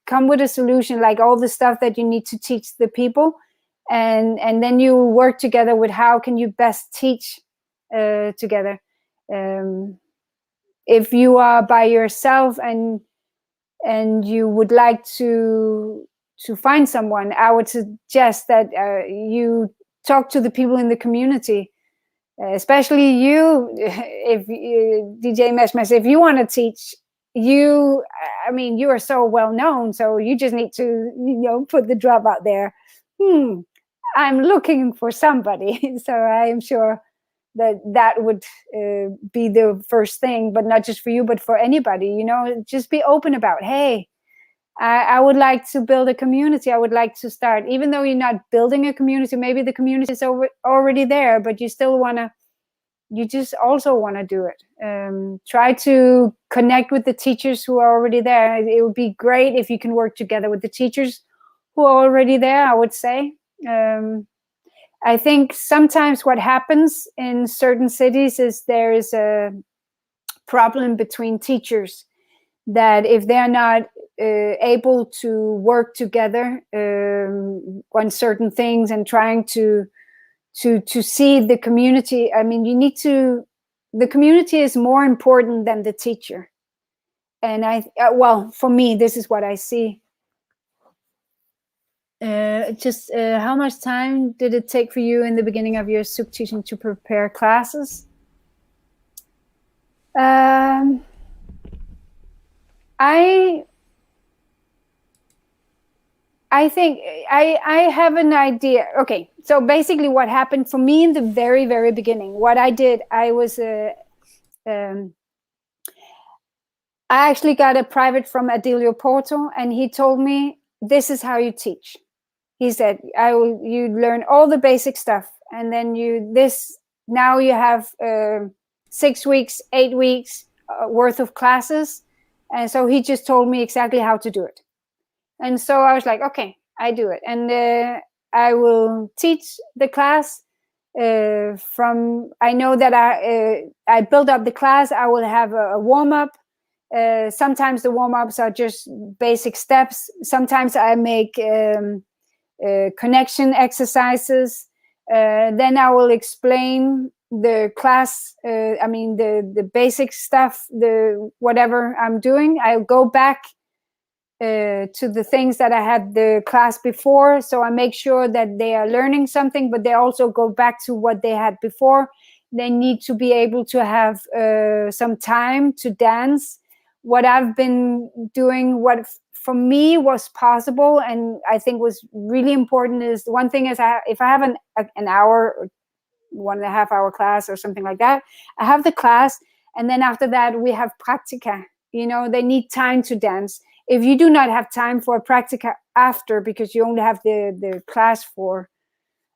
come with a solution, like all the stuff that you need to teach the people, and then you work together with how can you best teach together. If you are by yourself and you would like to find someone, I would suggest that you talk to the people in the community. Especially you, if DJ Mesh, if you want to teach, you are so well known, so you just need to, put the drop out there. I'm looking for somebody. So I am sure that would be the first thing, but not just for you, but for anybody. Just be open about, hey, I would like to build a community. I would like to start, even though you're not building a community, maybe the community is already there, but you still want to you just also want to do it. Try to connect with the teachers who are already there. It would be great if you can work together with the teachers who are already there, I would say. I think sometimes what happens in certain cities is there is a problem between teachers, that if they're not able to work together on certain things and trying to see the community. I mean, the community is more important than the teacher. And well, for me, this is what I see. How much time did it take for you in the beginning of your Zouk teaching to prepare classes? I think I have an idea. Okay, so basically what happened for me in the very, very beginning, what I did, I actually got a private from Adilio Porto, and he told me, this is how you teach. He said, you learn all the basic stuff, and then now you have 6 weeks, 8 weeks worth of classes. And so he just told me exactly how to do it. And so I was like, okay, I do it. And I will teach the class I know that I build up the class. I will have a warm-up. Sometimes the warm-ups are just basic steps. Sometimes I make connection exercises. Then I will explain the class, the basic stuff, whatever I'm doing. I'll go back to the things that I had the class before. So I make sure that they are learning something, but they also go back to what they had before. They need to be able to have some time to dance. What I've been doing, what for me was possible and I think was really important, is one thing is if I have an hour or 1.5 hour class or something like that, I have the class, and then after that we have practica. They need time to dance. If you do not have time for a practica after, because you only have the class for,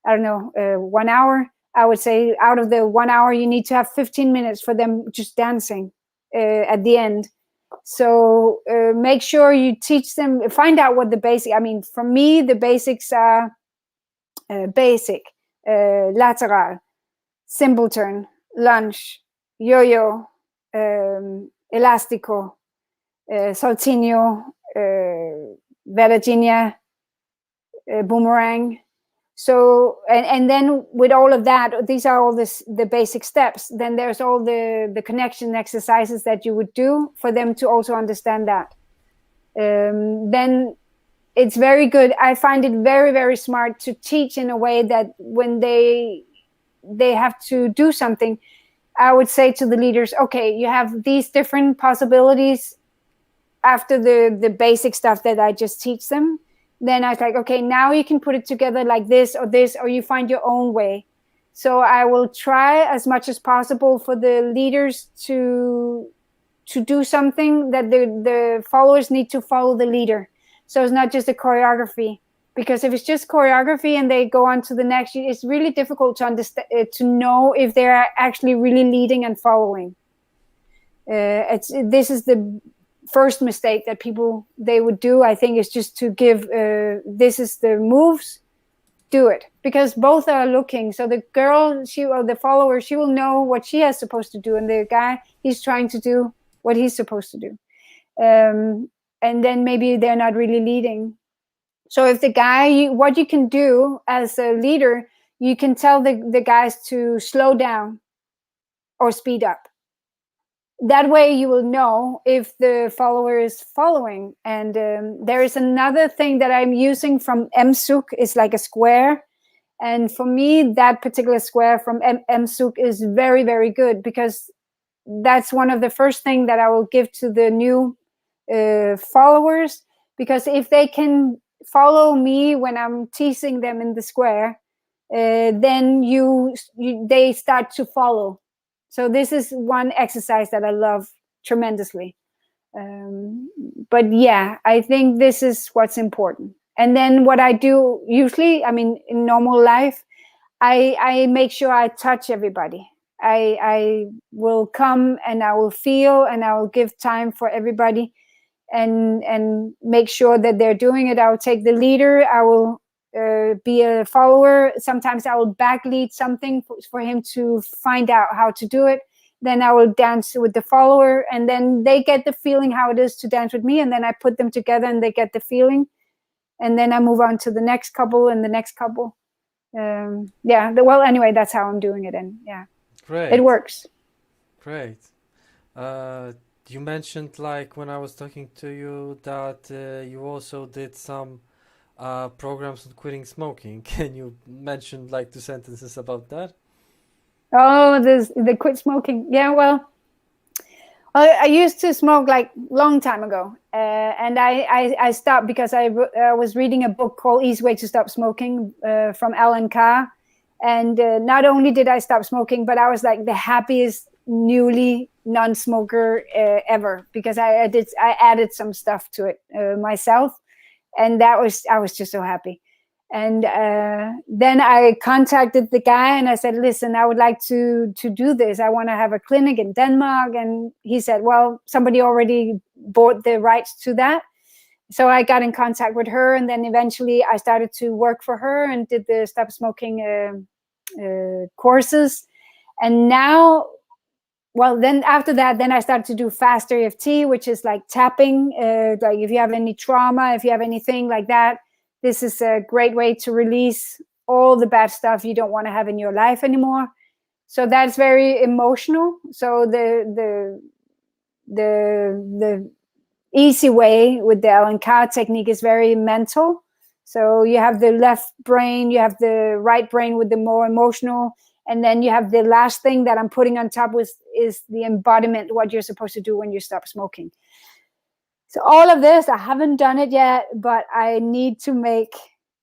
1 hour, I would say out of the 1 hour, you need to have 15 minutes for them just dancing at the end. So make sure you teach them, find out what the basic, for me, the basics are basic, lateral, simple turn, lunge, yo-yo, elastico, saltinho, Virginia, boomerang. So, and then with all of that, these are all the basic steps. Then there's all the connection exercises that you would do for them to also understand that. Then it's very good. I find it very, very smart to teach in a way that when they have to do something, I would say to the leaders, okay, you have these different possibilities after the basic stuff that I just teach them. Then I was like, okay, now you can put it together like this, or you find your own way. So I will try as much as possible for the leaders to do something that the followers need to follow the leader. So it's not just a choreography, because if it's just choreography and they go on to the next, it's really difficult to understand, to know if they're actually really leading and following. This is the first mistake that they would do, I think, is just to give this is the moves, do it, because both are looking. So the girl, or the follower, she will know what she is supposed to do, and the guy, he's trying to do what he's supposed to do, and then maybe they're not really leading. So if the guy, what you can do as a leader, you can tell the guys to slow down or speed up. That way you will know if the follower is following. And there is another thing that I'm using from Zouk. It's like a square. And for me, that particular square from Zouk is very, very good, because that's one of the first things that I will give to the new followers. Because if they can follow me when I'm teasing them in the square, then they start to follow. So this is one exercise that I love tremendously. But yeah, I think this is what's important. And then what I do usually, in normal life, I make sure I touch everybody. I will come and I will feel and I will give time for everybody and make sure that they're doing it. I will take the leader. I will be a follower. Sometimes I will back lead something for him to find out how to do it. Then I will dance with the follower, and then they get the feeling how it is to dance with me, and then I put them together and they get the feeling, and then I move on to the next couple and the next couple. Well, anyway, that's how I'm doing it, and yeah, Great. it works. Great. You mentioned, like, when I was talking to you, that you also did some programs on quitting smoking. Can you mention like 2 sentences about that? Oh, the quit smoking. Yeah, well, I used to smoke like long time ago, and I stopped because I was reading a book called Easy Way to Stop Smoking from Alan Carr, and not only did I stop smoking, but I was like the happiest newly non-smoker ever, because I added some stuff to it myself, and I was just so happy. And then I contacted the guy and I said, listen, I would like to do this. I want to have a clinic in Denmark. And he said, well, somebody already bought the rights to that. So I got in contact with her, and then eventually I started to work for her and did the stop smoking courses. And now, well, then after that, then I started to do fast EFT, which is like tapping. Like if you have any trauma, if you have anything like that, this is a great way to release all the bad stuff you don't want to have in your life anymore. So that's very emotional. So the easy way with the Alan Carr technique is very mental. So you have the left brain, you have the right brain with the more emotional, and then you have the last thing that I'm putting on top is the embodiment, what you're supposed to do when you stop smoking. So all of this, I haven't done it yet, but I need to make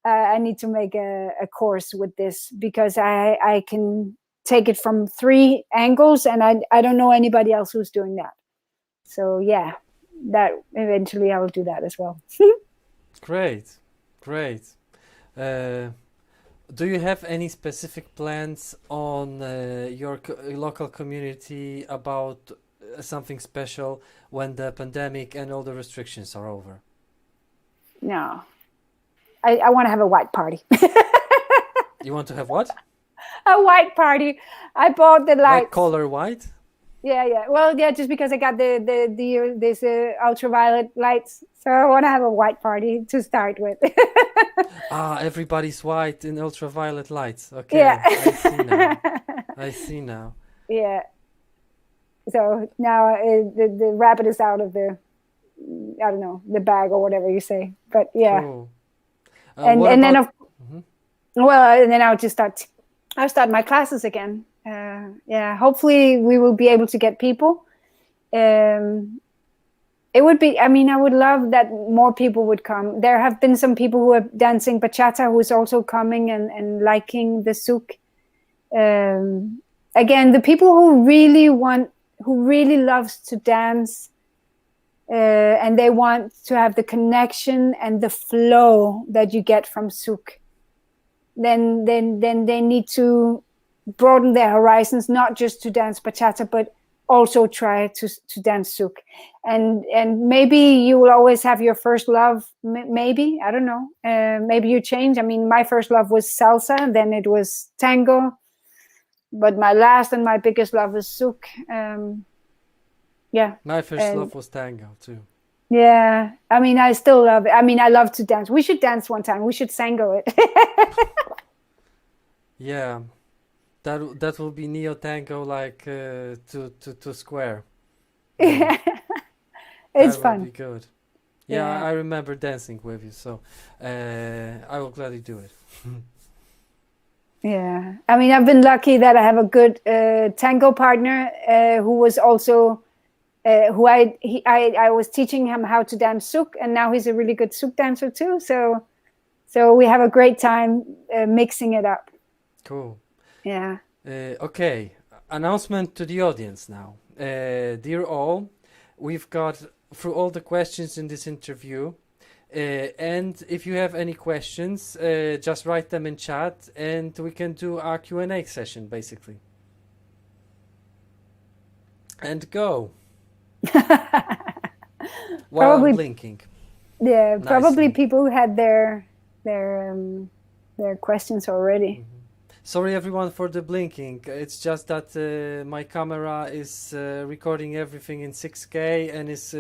a course with this, because I can take it from 3 angles, and I don't know anybody else who's doing that. So yeah, that eventually I will do that as well. Great. Do you have any specific plans on your local community about something special when the pandemic and all the restrictions are over? No, I want to have a white party. You want to have what? A white party. I bought the lights. Like color white? Yeah. Well, yeah, just because I got these ultraviolet lights, so I want to have a white party to start with. Everybody's white in ultraviolet lights. Okay, Yeah. I see now. Yeah. So now the rabbit is out of the, I don't know, the bag or whatever you say. But yeah. Cool. And then I'll start my classes again. Hopefully we will be able to get people. It would be, I would love that more people would come. There have been some people who are dancing bachata who's also coming and liking the Zouk. Again, the people who really loves to dance, and they want to have the connection and the flow that you get from Zouk, then they need to broaden their horizons, not just to dance bachata, but also try to dance Zouk. And maybe you will always have your first love, maybe, I don't know. Maybe you change. My first love was salsa, then it was tango, but my last and my biggest love is Zouk. My first love was tango too. Yeah, I still love it. I love to dance. We should dance one time. We should tango it. Yeah, that will be neo tango, like to square. Yeah, it's that fun. Will be good. Yeah, I remember dancing with you, so I will gladly do it. Yeah, I've been lucky that I have a good tango partner who was also who I was teaching him how to dance Zouk, and now he's a really good Zouk dancer too. So we have a great time mixing it up. Cool. Yeah. Okay, announcement to the audience now. Dear all, we've got through all the questions in this interview, and if you have any questions, just write them in chat and we can do our Q&A session basically. And go. While I'm Probably, blinking. yeah, probably Nicely. people who had their questions already. Sorry everyone for the blinking. It's just that my camera is recording everything in 6K and is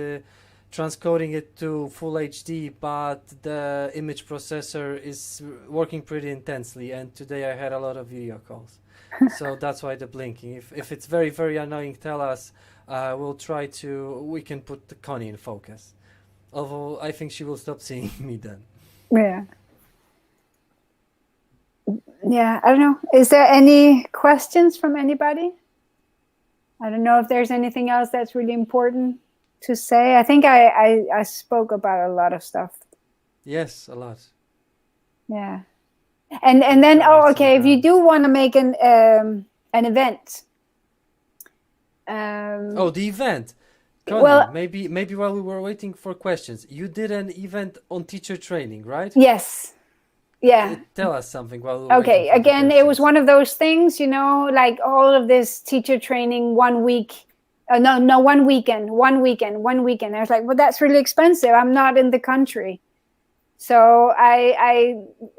transcoding it to full HD, but the image processor is working pretty intensely, and today I had a lot of video calls. So that's why the blinking. If it's very, very annoying, tell us. We can put the Connie in focus. Although I think she will stop seeing me then. Yeah. Yeah, I don't know. Is there any questions from anybody? I don't know if there's anything else that's really important to say. I think I spoke about a lot of stuff. Yes, a lot. Yeah. And then, oh, okay, if you do want to make an event. Oh, the event. Connie, Well, maybe while we were waiting for questions, you did an event on teacher training, right? yes. Yeah. Tell us something while we were Okay, waiting for the again, it was questions. one of those things, like all of this teacher training 1 week. No, 1 weekend. I was like, well, that's really expensive. I'm not in the country. So I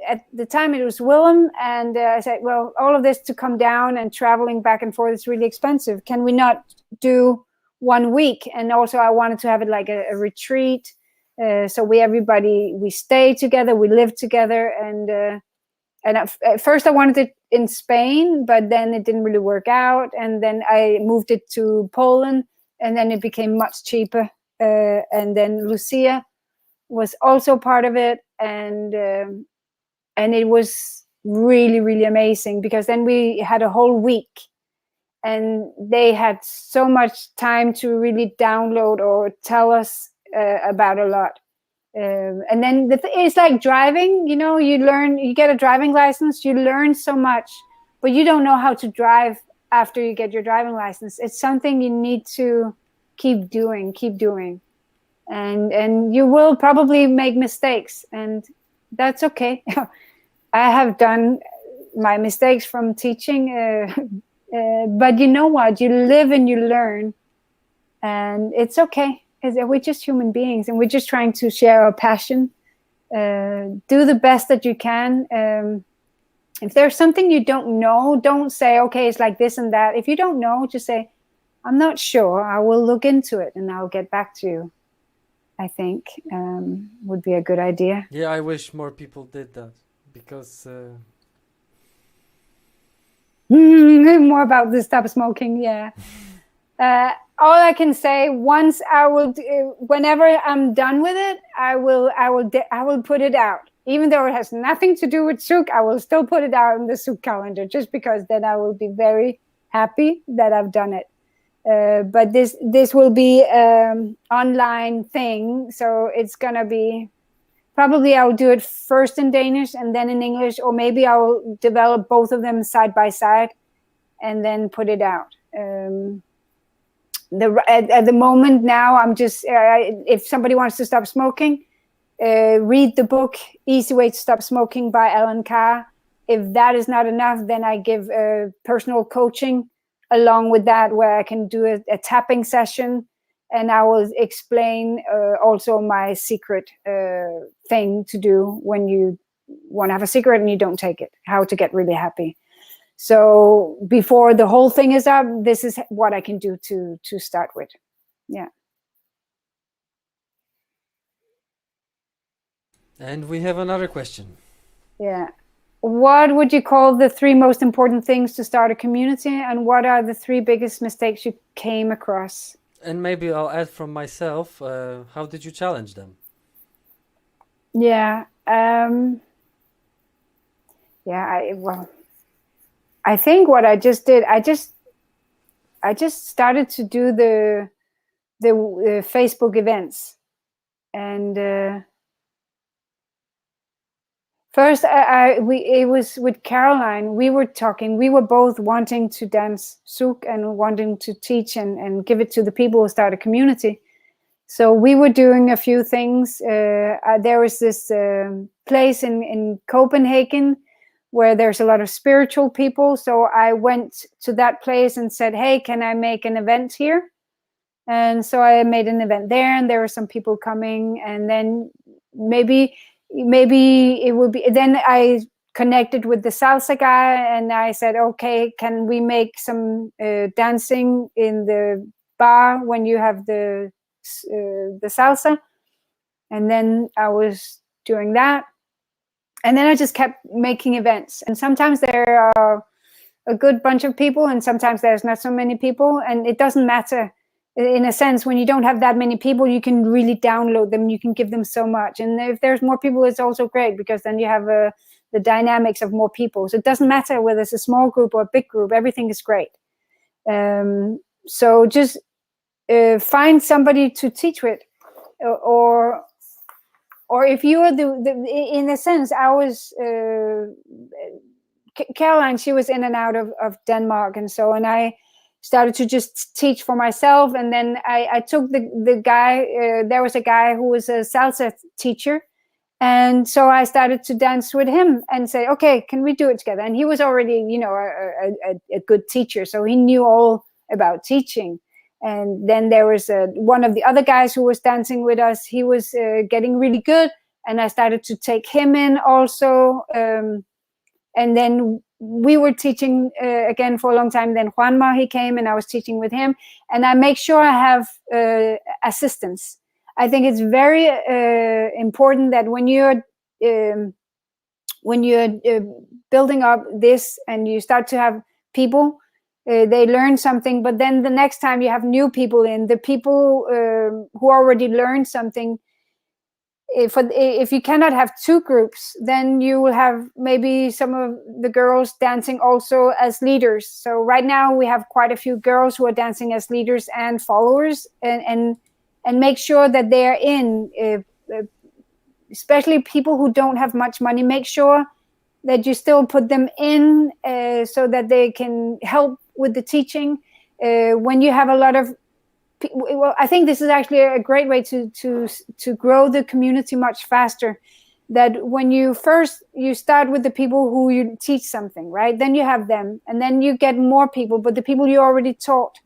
at the time it was Willem, and I said, well, all of this to come down and traveling back and forth is really expensive. Can we not do 1 week? And also I wanted to have it like a retreat. So we stay together, we live together, and at first I wanted it in Spain, but then it didn't really work out. And then I moved it to Poland, and then it became much cheaper. And then Lucia was also part of it, and it was really, really amazing, because then we had a whole week, and they had so much time to really download or tell us about a lot. And then it's like driving, you get a driving license, you learn so much, but you don't know how to drive after you get your driving license. It's something you need to keep doing. And you will probably make mistakes, and that's okay. I have done my mistakes from teaching, but you know what? You live and you learn, and it's okay. We're just human beings, and we're just trying to share our passion. Do the best that you can. If there's something you don't know, don't say, okay, it's like this and that. If you don't know, just say, I'm not sure. I will look into it and I'll get back to you. I think would be a good idea. Yeah, I wish more people did that, because more about the stop smoking. Yeah. All I can say, once I will, whenever I'm done with it, I will put it out. Even though it has nothing to do with Zouk, I will still put it out in the Zouk calendar, just because then I will be very happy that I've done it. But this will be online thing, so it's gonna be, probably I'll do it first in Danish and then in English, or maybe I'll develop both of them side by side and then put it out. At the moment now, I'm just, if somebody wants to stop smoking, read the book Easy Way to Stop Smoking by Alan Carr. If that is not enough, then I give personal coaching along with that, where I can do a tapping session, and I will explain also my secret thing to do when you want to have a cigarette and you don't take it, how to get really happy. So before the whole thing is up, this is what I can do to start with. Yeah. And we have another question. Yeah. What would you call the 3 most important things to start a community, and what are the 3 biggest mistakes you came across? And maybe I'll add from myself, how did you challenge them? Yeah. I think what I just did, I just started to do the Facebook events, and first it was with Caroline. We were talking. We were both wanting to dance Zouk and wanting to teach and give it to the people who start a community. So we were doing a few things. There was this place in Copenhagen where there's a lot of spiritual people. So I went to that place and said, hey, can I make an event here? And so I made an event there, and there were some people coming, and then maybe it would be, then I connected with the salsa guy, and I said, okay, can we make some dancing in the bar when you have the salsa? And then I was doing that, and then I just kept making events, and sometimes there are a good bunch of people, and sometimes there's not so many people, and it doesn't matter. In a sense, when you don't have that many people, you can really download them, you can give them so much, and if there's more people, it's also great, because then you have the dynamics of more people. So it doesn't matter whether it's a small group or a big group, everything is great. So just find somebody to teach with, or if you are in a sense, I was Caroline, she was in and out of Denmark, and I started to just teach for myself. And then I took the guy, there was a guy who was a salsa teacher, and so I started to dance with him and say, okay, can we do it together? And he was already, a good teacher, so he knew all about teaching. And then there was one of the other guys who was dancing with us. He was getting really good, and I started to take him in also. And then we were teaching again for a long time. Then Juanma, he came, and I was teaching with him. And I make sure I have assistants. I think it's very important that when you're building up this and you start to have people, they learn something. But then the next time you have new people in, the people who already learned something, if you cannot have two groups, then you will have maybe some of the girls dancing also as leaders. So right now we have quite a few girls who are dancing as leaders and followers, and make sure that they are in, especially people who don't have much money. Make sure that you still put them in so that they can help with the teaching. When you have a lot of, well, I think this is actually a great way to grow the community much faster. That when you start with the people who you teach something, right? Then you have them, and then you get more people, but the people you already taught,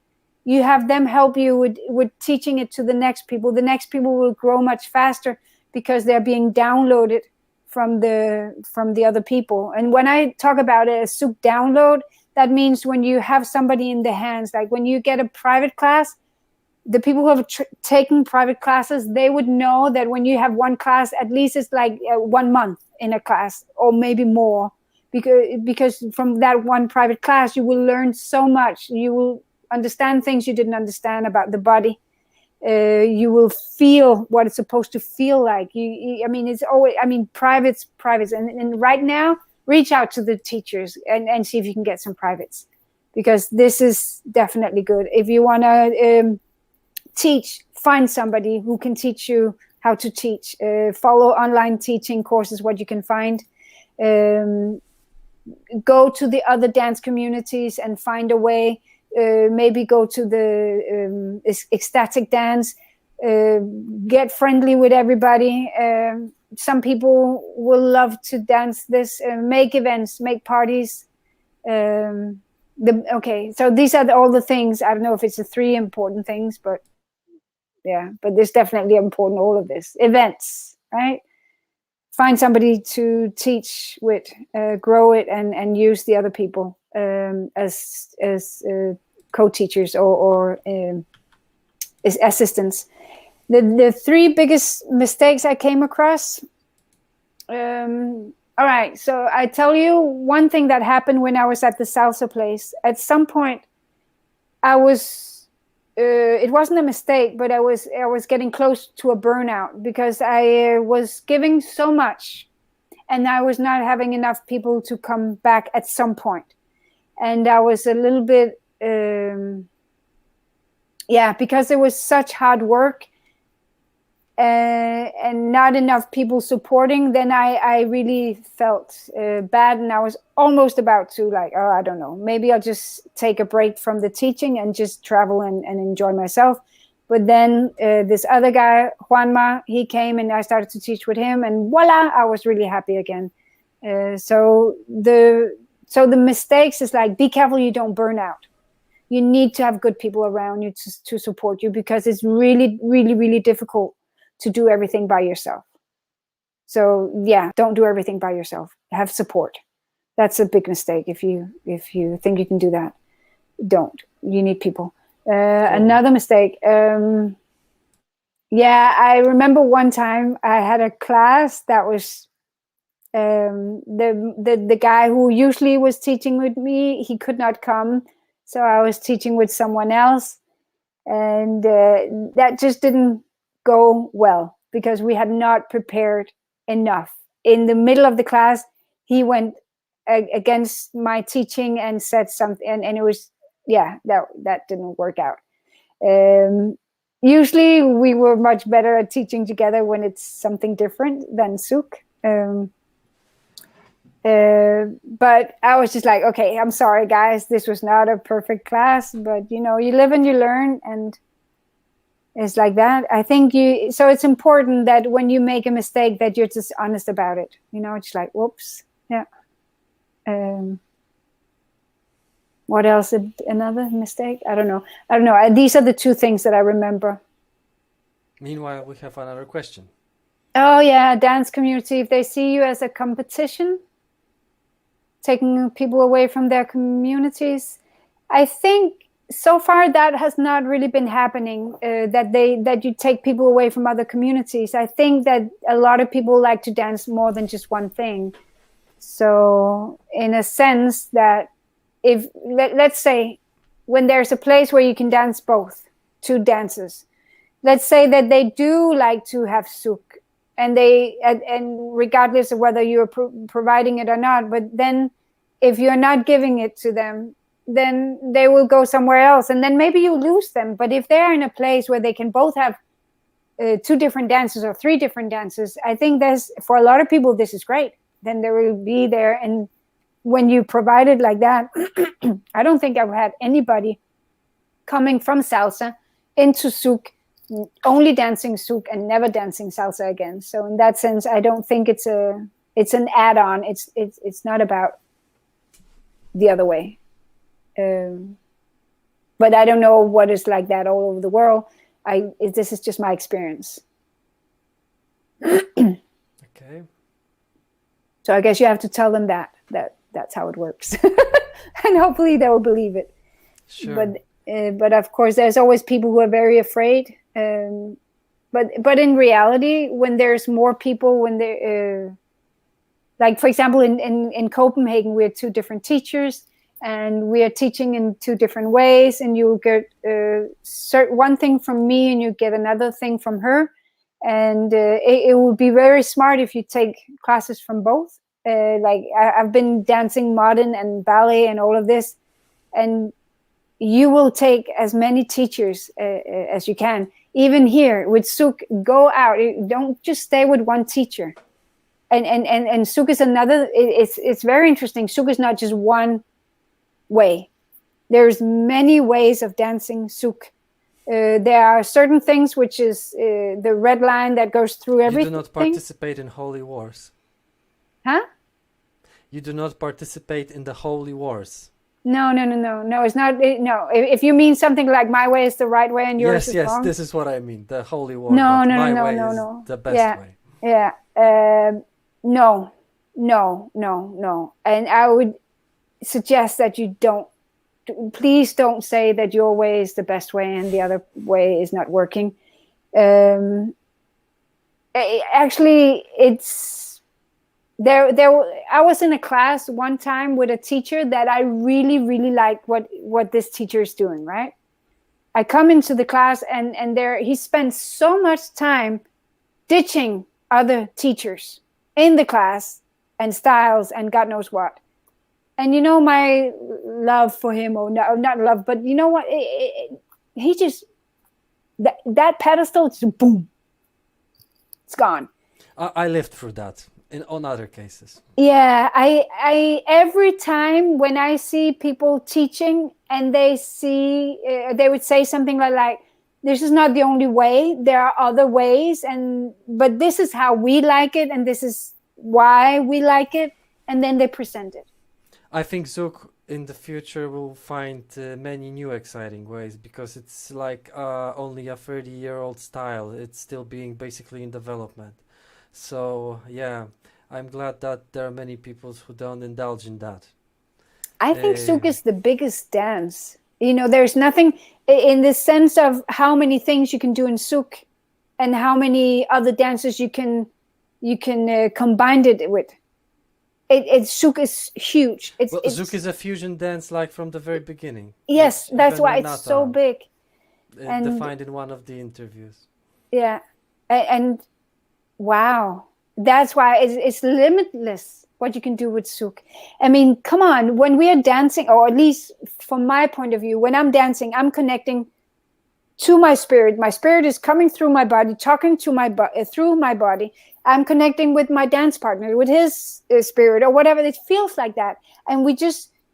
you have them help you with teaching it to the next people. The next people will grow much faster because they're being downloaded from the other people. And when I talk about a Zouk download, that means when you have somebody in the hands, like when you get a private class, the people who have taken private classes, they would know that when you have one class, at least it's like 1 month in a class, or maybe more, because from that one private class, you will learn so much. You will understand things you didn't understand about the body. You will feel what it's supposed to feel like. It's always, privates, and right now, reach out to the teachers and see if you can get some privates, because this is definitely good. If you want to teach, find somebody who can teach you how to teach. Follow online teaching courses, what you can find. Go to the other dance communities and find a way. Maybe go to the ecstatic dance. Get friendly with everybody. Some people will love to dance this. Make events, make parties. So these are all the things. I don't know if it's the 3 important things, but yeah, but there's definitely important, all of this. Events, right? Find somebody to teach with, grow it, and use the other people as co-teachers or as assistants. The 3 biggest mistakes I came across. All right, so I tell you one thing that happened when I was at the salsa place. At some point, I was. It wasn't a mistake, but I was getting close to a burnout, because I was giving so much, and I was not having enough people to come back at some point. And I was a little bit, because it was such hard work, and not enough people supporting, then I really felt bad, and I was almost about to, like, oh, I don't know, maybe I'll just take a break from the teaching and just travel and enjoy myself. But then this other guy, Juanma, he came, and I started to teach with him, and voila, I was really happy again. So the mistakes is like, be careful you don't burn out. You need to have good people around you to support you, because it's really, really, really difficult to do everything by yourself. So yeah, don't do everything by yourself. Have support. That's a big mistake. If you think you can do that, don't. You need people. Another mistake. Yeah, I remember one time I had a class that was the guy who usually was teaching with me, he could not come, so I was teaching with someone else, and that just didn't go well because we had not prepared enough. In the middle of the class, he went against my teaching and said something, and it was, yeah, that didn't work out. Usually we were much better at teaching together when it's something different than Zouk. But I was just like, okay, I'm sorry guys, this was not a perfect class, but you live and you learn, and it's like that. I think so it's important that when you make a mistake that you're just honest about it. It's like, whoops. Yeah. What else? Another mistake? I don't know. These are the two things that I remember. Meanwhile, we have another question. Oh yeah, dance community. If they see you as a competition, taking people away from their communities, I think so far that has not really been happening. That you take people away from other communities. I think that a lot of people like to dance more than just one thing. So in a sense that if let's say when there's a place where you can dance both two dances, let's say that they do like to have Zouk, and regardless of whether you're providing it or not, but then if you're not giving it to them, then they will go somewhere else, and then maybe you lose them. But if they're in a place where they can both have two different dances or three different dances, I think for a lot of people this is great. Then they will be there, and when you provide it like that, I don't think I've had anybody coming from salsa into Zouk only dancing Zouk and never dancing salsa again. So in that sense, I don't think it's an add-on. It's not about the other way. But I don't know what is like that all over the world. This is just my experience. Okay. So I guess you have to tell them that's how it works, and hopefully they will believe it. Sure. But of course, there's always people who are very afraid. But in reality, when there's more people, when they like for example in Copenhagen, we have two different teachers, and we are teaching in two different ways, and you get one thing from me and you get another thing from her, and it would be very smart if you take classes from both. Like I've been dancing modern and ballet and all of this, and you will take as many teachers as you can. Even here with Zouk, go out. Don't just stay with one teacher. And Zouk is another. It's very interesting. Zouk is not just one way. There's many ways of dancing Zouk. There are certain things which is the red line that goes through everything. You do not participate in holy wars. Huh? You do not participate in the holy wars. No, it's not. No, if you mean something like my way is the right way and yours is wrong. Yes, this is what I mean. The holy war. No, the best way. Yeah. No. And I would suggest that you please don't say that your way is the best way and the other way is not working. Actually, it's there. I was in a class one time with a teacher that I really, really like what this teacher is doing, right? I come into the class and he spends so much time ditching other teachers in the class and styles and God knows what. And my love for him, or not love, but you know what? He just, that pedestal, just boom, it's gone. I lived through that on other cases. Yeah, I every time when I see people teaching and they would say something like, this is not the only way, there are other ways, but this is how we like it and this is why we like it. and then they present it. I think Zouk in the future will find many new exciting ways, because it's like only a 30-year-old style. It's still being basically in development. So yeah, I'm glad that there are many people who don't indulge in that. I think Zouk is the biggest dance. You know, there's nothing in the sense of how many things you can do in Zouk and how many other dances you can combine it with. Zouk is huge. Well, Zouk is a fusion dance, like from the very beginning. Yes, that's even why it's so big. And defined in one of the interviews. Yeah, and wow, that's why it's limitless what you can do with Zouk. I mean, come on, when we are dancing, or at least from my point of view, when I'm dancing, I'm connecting to my spirit. My spirit is coming through my body, talking to my through my body. I'm connecting with my dance partner, with his spirit, or whatever. It feels like that. And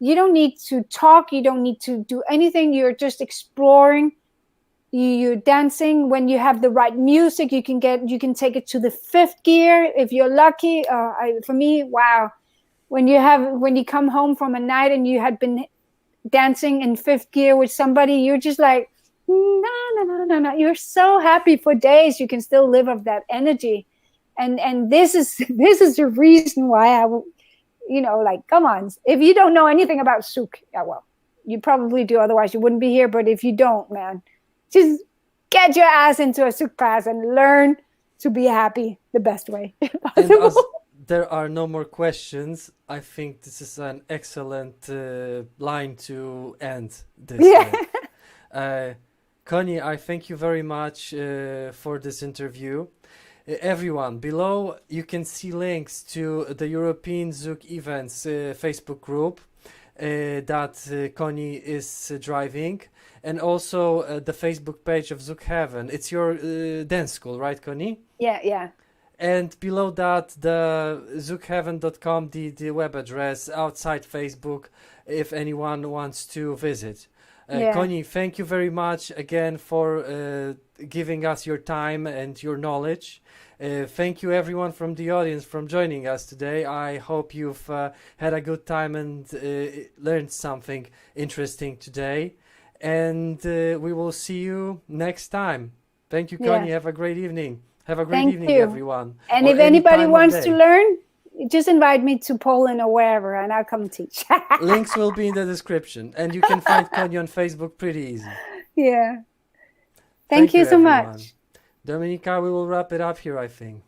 you don't need to talk. You don't need to do anything. You're just exploring. You're dancing. When you have the right music, you can take it to the 5th gear if you're lucky. For me, wow. When you come home from a night and you had been dancing in 5th gear with somebody, you're just like, no. You're so happy for days. You can still live off that energy. And this is the reason why like, come on. If you don't know anything about Zouk, yeah, well, you probably do, otherwise you wouldn't be here. But if you don't, man, just get your ass into a Zouk class and learn to be happy the best way possible. And as there are no more questions, I think this is an excellent line to end this. Yeah. Connie, I thank you very much for this interview. Everyone, below you can see links to the European Zouk Events Facebook group that Connie is driving, and also the Facebook page of Zoukhaven. It's your dance school, right, Connie? Yeah. And below that, the zoukhaven.com, the web address outside Facebook, if anyone wants to visit. Connie, thank you very much again for giving us your time and your knowledge. Thank you everyone from the audience for joining us today. I hope you've had a good time and learned something interesting today. And we will see you next time. Thank you, Connie. Yeah. Have a great evening. Have a great evening, everyone. And if anybody wants to learn, just invite me to Poland or wherever, and I'll come teach. Links will be in the description, and you can find Connie on Facebook pretty easy. Yeah. Thank you so everyone. much. Dominika, we will wrap it up here, I think.